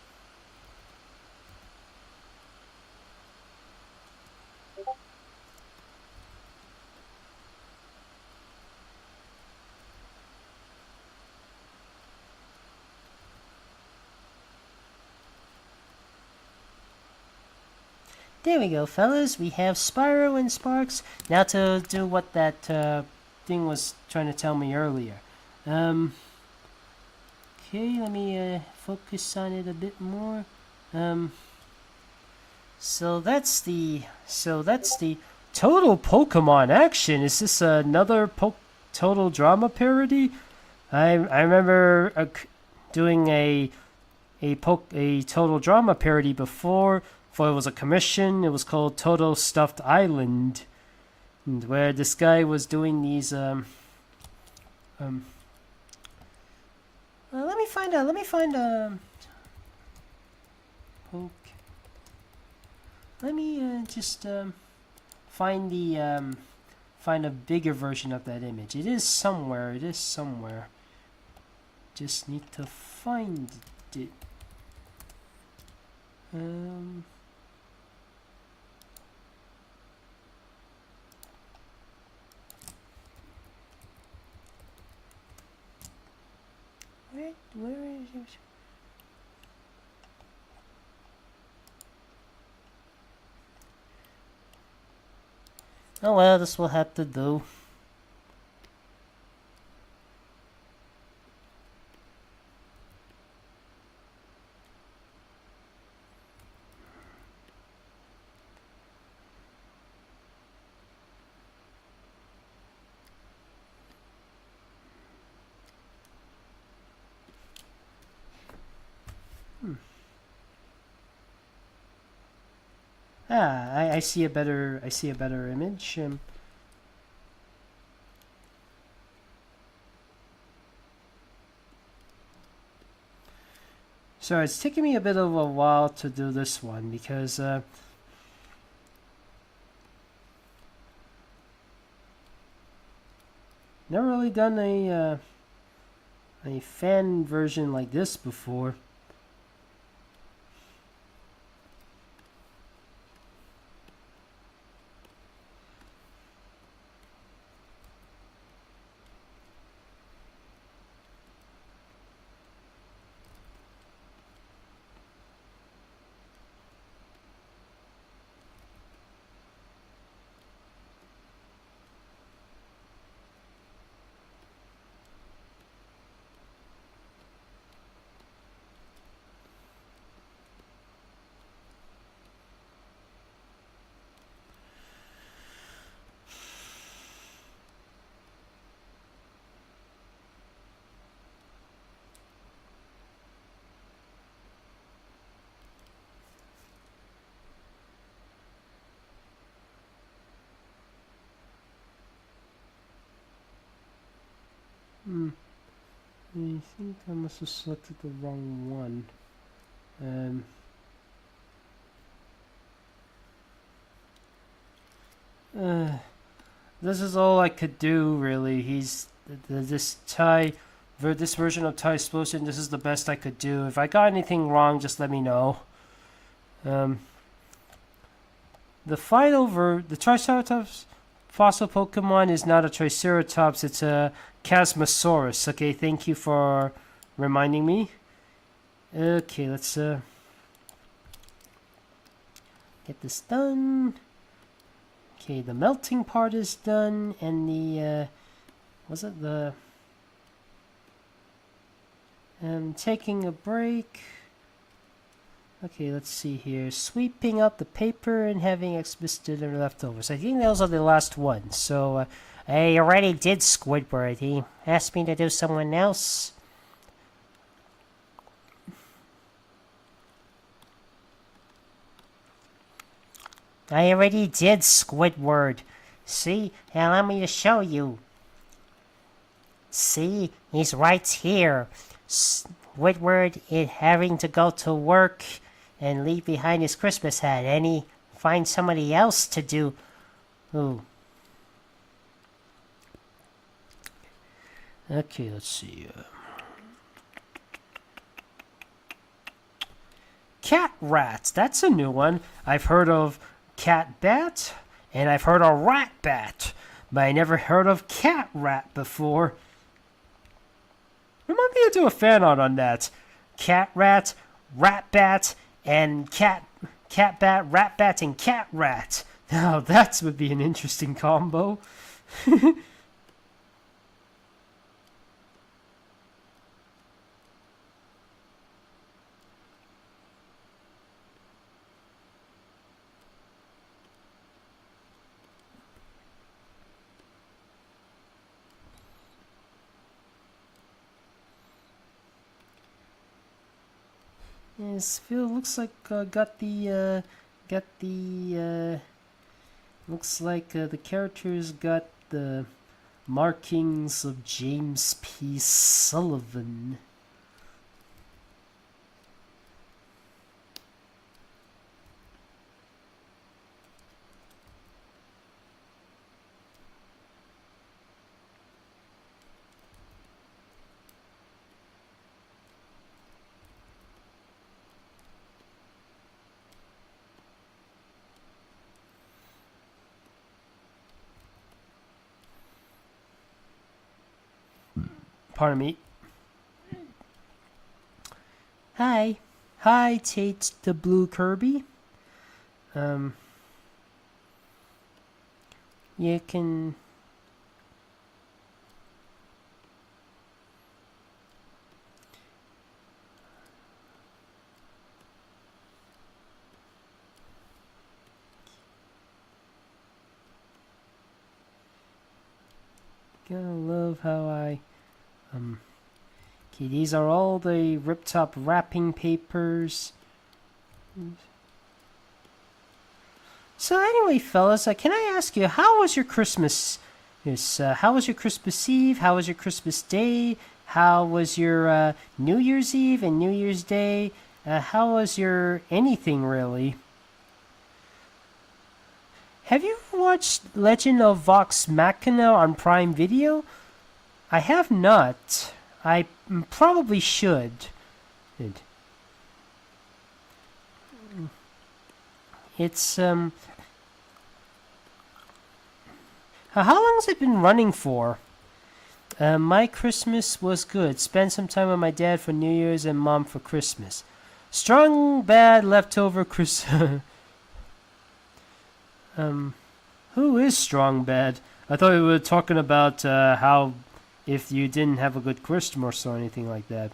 There we go, fellas. We have Spyro and Sparks. Now to do what that thing was trying to tell me earlier. Okay, let me focus on it a bit more. So that's the total Pokemon action. Is this another total drama parody? I remember doing a total drama parody before. For it was a commission. It was called Total Stuffed Island, and where this guy was doing these let me find poke. Let me just find the find a bigger version of that image. It is somewhere. Just need to find it. Where is it? Oh well, this will have to do. I see a better image. So it's taking me a bit of a while to do this one because never really done a fan version like this before. I think I must have selected the wrong one. This is all I could do, really. This version of Tie Explosion. This is the best I could do. If I got anything wrong, just let me know. The Triceratops fossil Pokemon is not a Triceratops. It's a Chasmosaurus. Okay, thank you for reminding me. Okay, let's get this done. Okay, the melting part is done, and the taking a break. Okay, let's see here. Sweeping up the paper and having explicit leftovers. I think those are the last ones. So, I already did Squidward. He asked me to do someone else. I already did Squidward. See? Allow me to show you. See? He's right here. Squidward is having to go to work and leave behind his Christmas hat, and he finds somebody else to do. Ooh. Okay, let's see. Cat Rats. That's a new one. I've heard of Cat Bat, and I've heard of Rat Bat, but I never heard of Cat Rat before. Remind me to do a fan art on that. Cat Rat, Rat Bat, and Cat Bat, Rat Bat, and Cat Rat. Now that would be an interesting combo. Yes, Phil looks like looks like the characters got the markings of James P. Sullivan. Pardon me. Hi. Hi, Tate the Blue Kirby. You can... Gotta love how I... Okay, these are all the rip-top wrapping papers. So anyway, fellas, can I ask you, how was your Christmas? Yes, how was your Christmas Eve? How was your Christmas Day? How was your New Year's Eve and New Year's Day? How was your anything, really? Have you watched Legend of Vox Machina on Prime Video? I have not. I probably should. It's, how long has it been running for? My Christmas was good. Spent some time with my dad for New Year's and mom for Christmas. Strong, bad, leftover Christmas. Who is strong, bad? I thought we were talking about how if you didn't have a good Christmas or anything like that.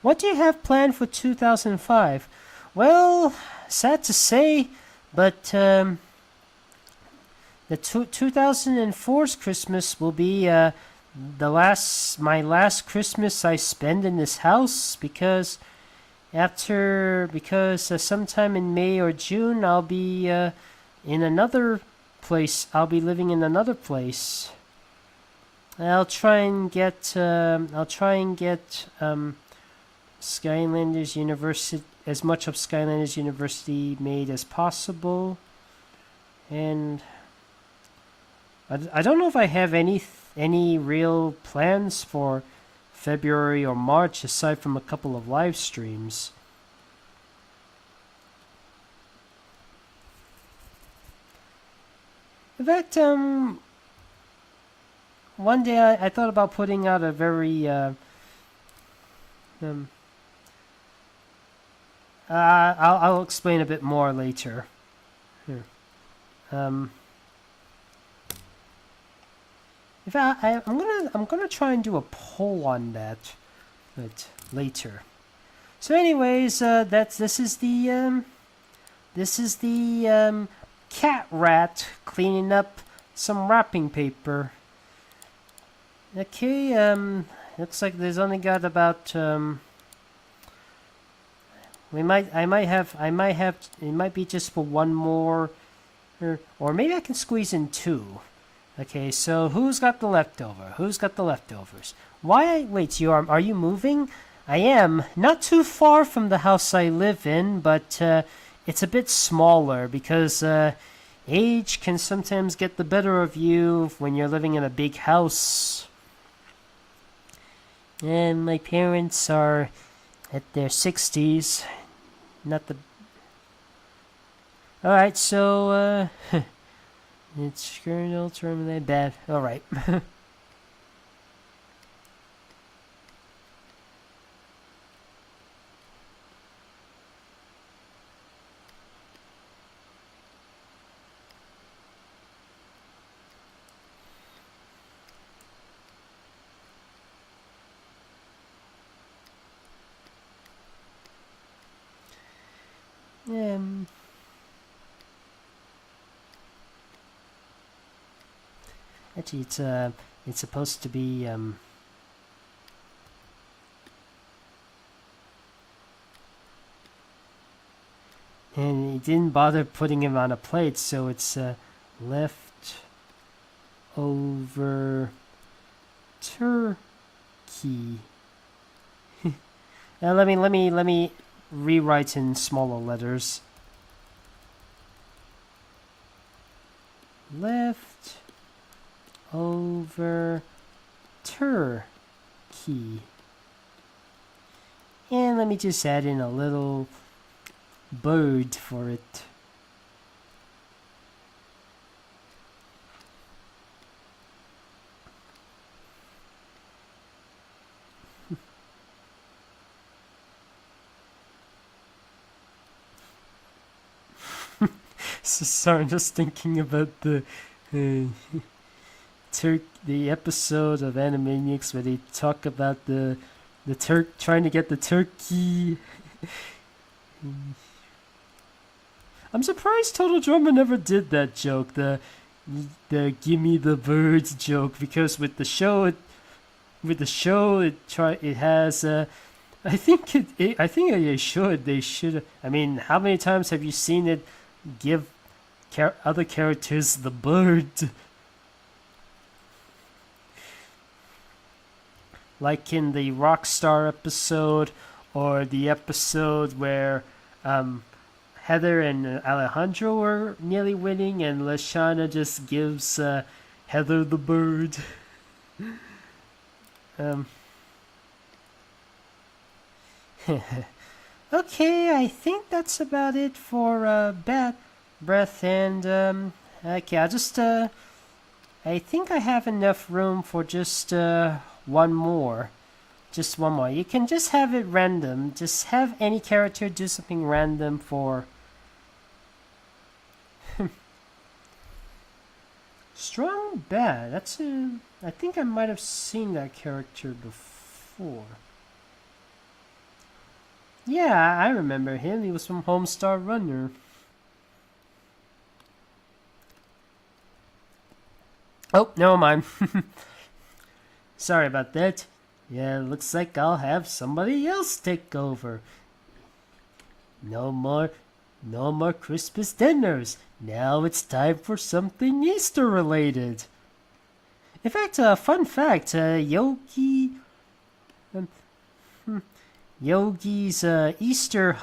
What do you have planned for 2005? Well, sad to say, but the 2004's Christmas will be my last Christmas I spend in this house because sometime in May or June I'll be in another place. I'll be living in another place. I'll try and get Skylanders University, as much of Skylanders University made as possible, and I don't know if I have any real plans for February or March aside from a couple of live streams. In fact, one day I thought about putting out a very I'll explain a bit more later. Here. In fact, I'm gonna try and do a poll on that, but later. So, anyways, this is the cat rat cleaning up some wrapping paper. Okay, looks like there's only got about it might be just for one more, or maybe I can squeeze in two. Okay, so who's got the leftover? Who's got the leftovers? Wait, are you moving? I am. Not too far from the house I live in, but it's a bit smaller because age can sometimes get the better of you when you're living in a big house. And my parents are at their 60s. Not the... Alright, so, it's current term that bad. Alright. Actually, it's It's supposed to be and he didn't bother putting him on a plate, so it's left over turkey. Let me rewrite in smaller letters. Left over turkey. And let me just add in a little bird for it. So sorry, I'm just thinking about the the episode of Animaniacs where they talk about the trying to get the turkey. I'm surprised Total Drama never did that joke, the gimme the birds joke, because with the show it has I think they should. I mean, how many times have you seen it give other characters the bird? Like in the Rockstar episode, or the episode where Heather and Alejandro were nearly winning, and Lashana just gives Heather the bird. Okay, I think that's about it for Bad Breath, and okay, I'll just I think I have enough room for just one more. Just one more. You can just have it random. Just have any character do something random for Strong Bad. That's I think I might have seen that character before. Yeah, I remember him. He was from Homestar Runner. Oh, never mind. Sorry about that. Yeah, looks like I'll have somebody else take over. No more Christmas dinners. Now it's time for something Easter related. In fact, fun fact, Yogi's Easter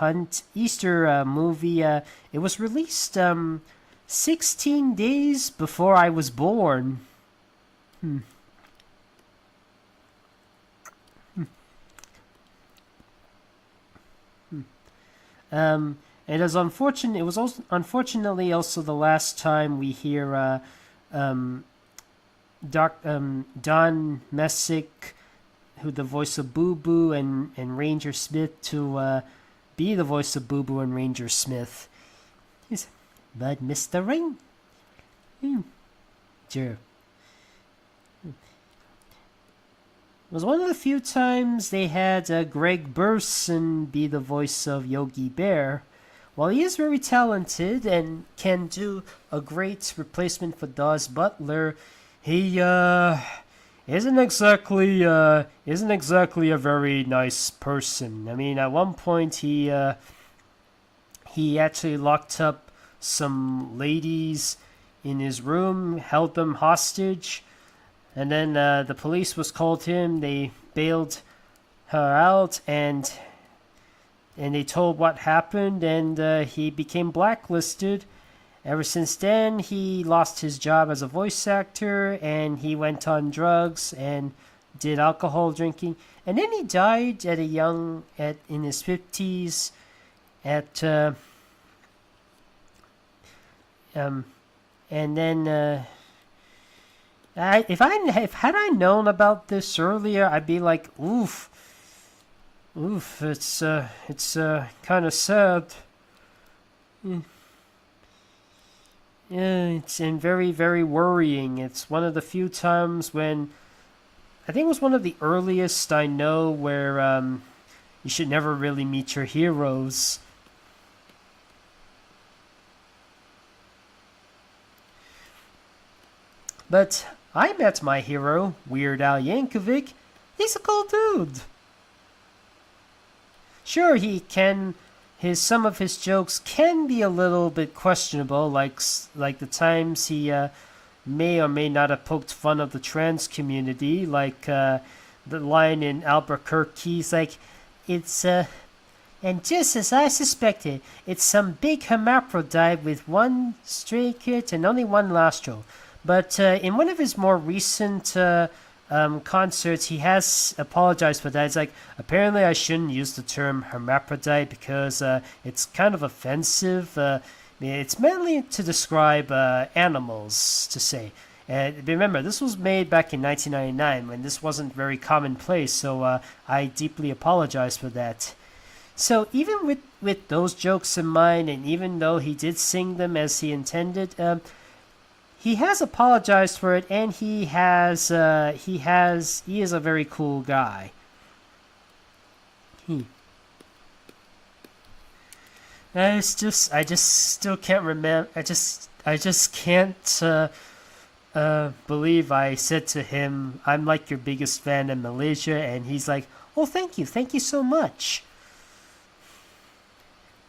movie, it was released 16 days before I was born. It was unfortunately also the last time we hear Don Messick, who the voice of Boo Boo, and Ranger Smith to be the voice of Boo Boo and Ranger Smith. But Mr. Rain, sure. It was one of the few times they had Greg Burson be the voice of Yogi Bear. While he is very talented and can do a great replacement for Dawes Butler, he isn't exactly a very nice person. I mean, at one point he actually locked up some ladies in his room, held them hostage, and then the police was called in. They bailed her out, and they told what happened, and he became blacklisted. Ever since then, he lost his job as a voice actor, and he went on drugs and did alcohol drinking, and then he died in his 50s and then if had I known about this earlier, I'd be like, oof, it's kind of sad. Yeah, it's very, very worrying. It's one of the few times when, I think it was one of the earliest I know where you should never really meet your heroes. But I met my hero, Weird Al Yankovic. He's a cool dude. Sure, some of his jokes can be a little bit questionable, like the times he may or may not have poked fun of the trans community, like the line in Albuquerque. He's like, it's and just as I suspected, it's some big hermaphrodite with one straight and only one nostril. But in one of his more recent concerts, he has apologized for that. It's like, apparently I shouldn't use the term hermaphrodite because it's kind of offensive. It's mainly to describe animals, to say. And remember, this was made back in 1999 when this wasn't very commonplace, so I deeply apologize for that. So even with those jokes in mind, and even though he did sing them as he intended, he has apologized for it, and he is a very cool guy. I just still can't remember. I just can't believe I said to him, "I'm like your biggest fan in Malaysia," and he's like, "Oh, thank you so much."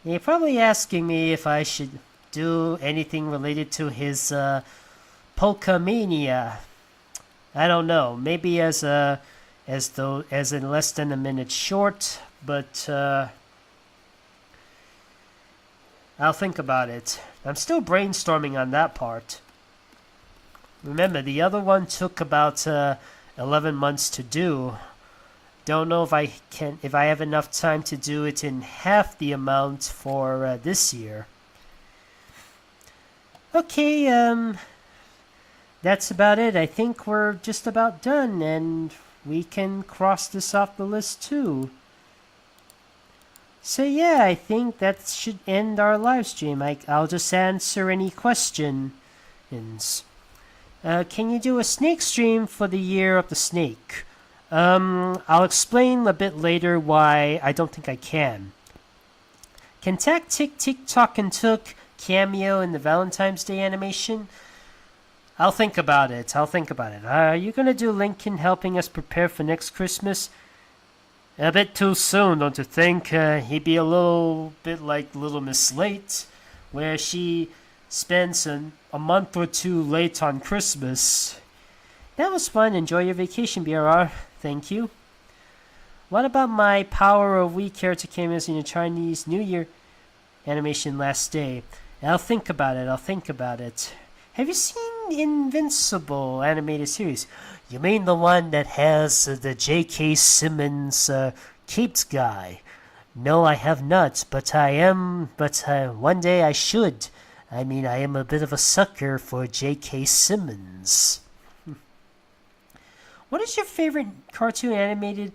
You're probably asking me if I should do anything related to his polka mania. I don't know. Maybe as in less than a minute short, but I'll think about it. I'm still brainstorming on that part. Remember, the other one took about 11 months to do. Don't know if I have enough time to do it in half the amount for this year. Okay, that's about it. I think we're just about done, and we can cross this off the list too. So yeah, I think that should end our live stream. I'll just answer any questions. Can you do a snake stream for the year of the snake? I'll explain a bit later why I don't think I can. Can Tack Tick Tick Tock and Took cameo in the Valentine's Day animation? I'll think about it. Are you gonna do Lincoln helping us prepare for next Christmas? A bit too soon, don't you think? He'd be a little bit like Little Miss Late, where she spends a month or two late on Christmas. That was fun. Enjoy your vacation, BRR. Thank you. What about my Power of We character cameos in your Chinese New Year animation last day? I'll think about it. Have you seen Invincible animated series? You mean the one that has the J.K. Simmons caped guy? No, I have not, but one day I should. I mean, I am a bit of a sucker for J.K. Simmons. What is your favorite cartoon animated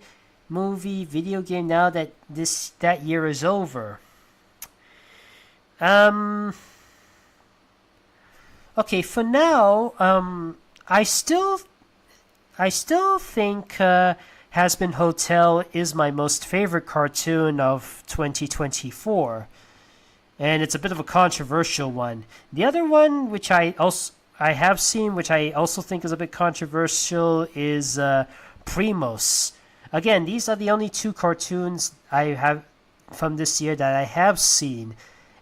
movie, video game now that that year is over? Okay, for now, I still think Has-Been Hotel is my most favorite cartoon of 2024, and it's a bit of a controversial one. The other one, which I have seen, which I also think is a bit controversial, is Primos. Again, these are the only two cartoons I have from this year that I have seen,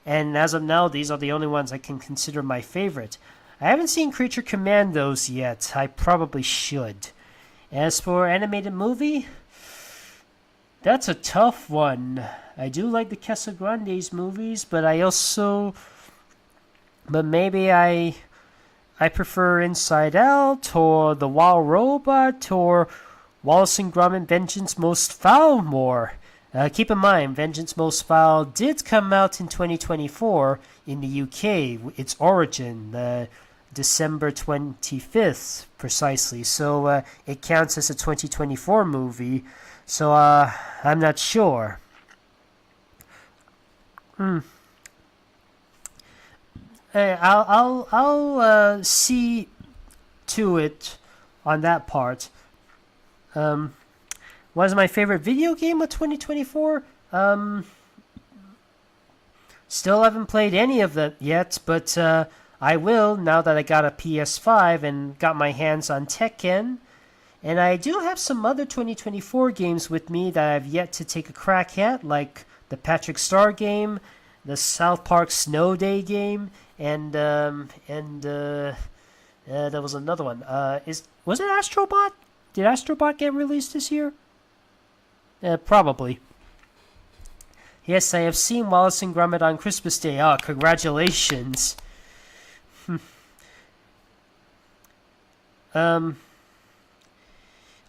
and as of now, these are the only ones I can consider my favorite. I haven't seen Creature Commandos yet. I probably should. As for animated movie, that's a tough one. I do like the Casagrandes movies, but maybe I prefer Inside Out, or The Wild Robot, or Wallace and Gromit Vengeance Most Foul more. Keep in mind, Vengeance Most Foul did come out in 2024 in the UK, its origin, December 25th, precisely. So it counts as a 2024 movie, so I'm not sure. I'll see to it on that part. What is my favorite video game of 2024? Still haven't played any of that yet, but I will now that I got a PS5 and got my hands on Tekken. And I do have some other 2024 games with me that I've yet to take a crack at, like the Patrick Star game, the South Park Snow Day game, and there was another one. Was it Astrobot? Did Astrobot get released this year? Probably. Yes, I have seen Wallace and Gromit on Christmas Day. Oh, congratulations.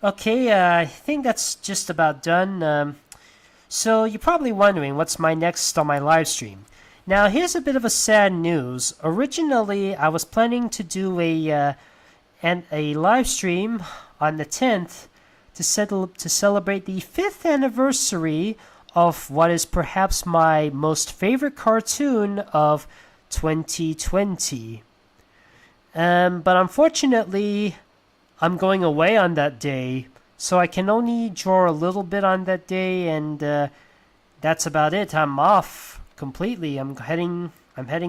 Okay, I think that's just about done. So you're probably wondering what's my next on my live stream. Now, here's a bit of a sad news. Originally, I was planning to do a live stream on the 10th to celebrate the 5th anniversary of what is perhaps my most favorite cartoon of 2020. But unfortunately, I'm going away on that day, so I can only draw a little bit on that day, and that's about it. I'm off completely. I'm heading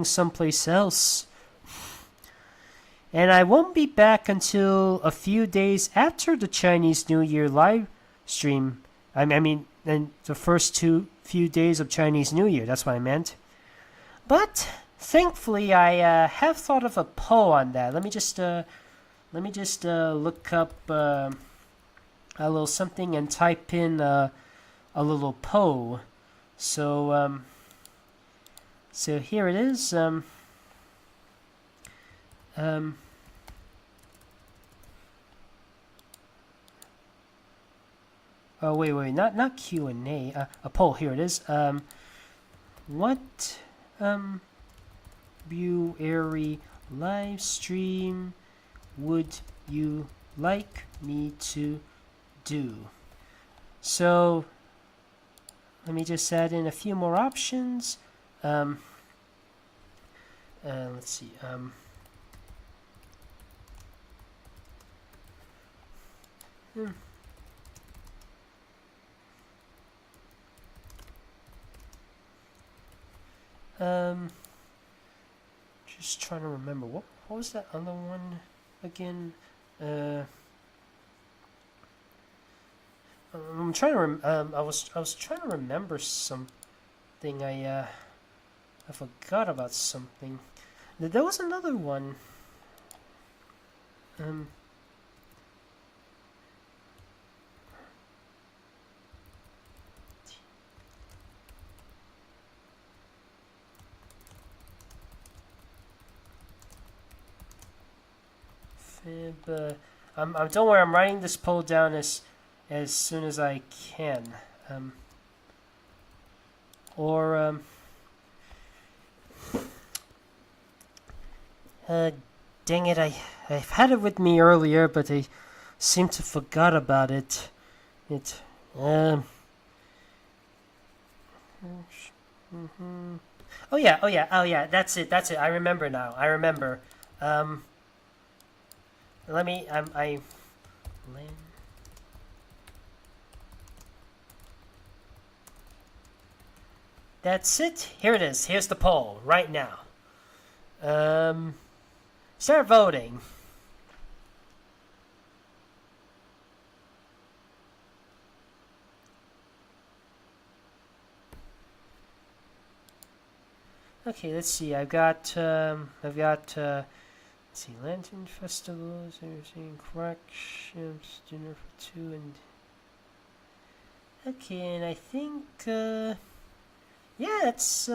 someplace else. And I won't be back until a few days after the Chinese New Year live stream. I mean, the first few days of Chinese New Year. That's what I meant. But thankfully, I have thought of a poll on that. Let me just look up a little something and type in a little poll. So here it is. Oh wait, not Q&A. A poll. Here it is. What February live stream would you like me to do? So let me just add in a few more options. Let's see. Just trying to remember what was that other one again? I'm trying to I was trying to remember something. I forgot about something. There was another one. Don't worry, I'm writing this poll down as soon as I can. Dang it, I've had it with me earlier, but I seem to forgot about it. Oh yeah, that's it. I remember now. Let me, that's it. Here it is. Here's the poll right now. Start voting. Okay, let's see. I've got let's see, Lantern Festivals, crack ships, dinner for two, and okay, and I think yeah, that's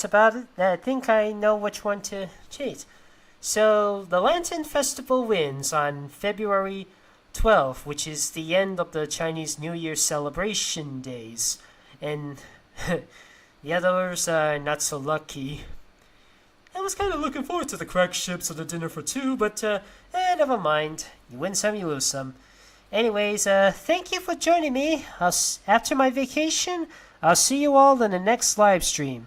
about it. I think I know which one to chase. So the Lantern Festival wins on February 12th, which is the end of the Chinese New Year celebration days, and the others are not so lucky. I was kind of looking forward to the crack ships or the dinner for two, but never mind. You win some, you lose some. Anyways, thank you for joining me. After my vacation, I'll see you all in the next live stream.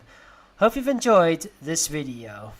Hope you've enjoyed this video.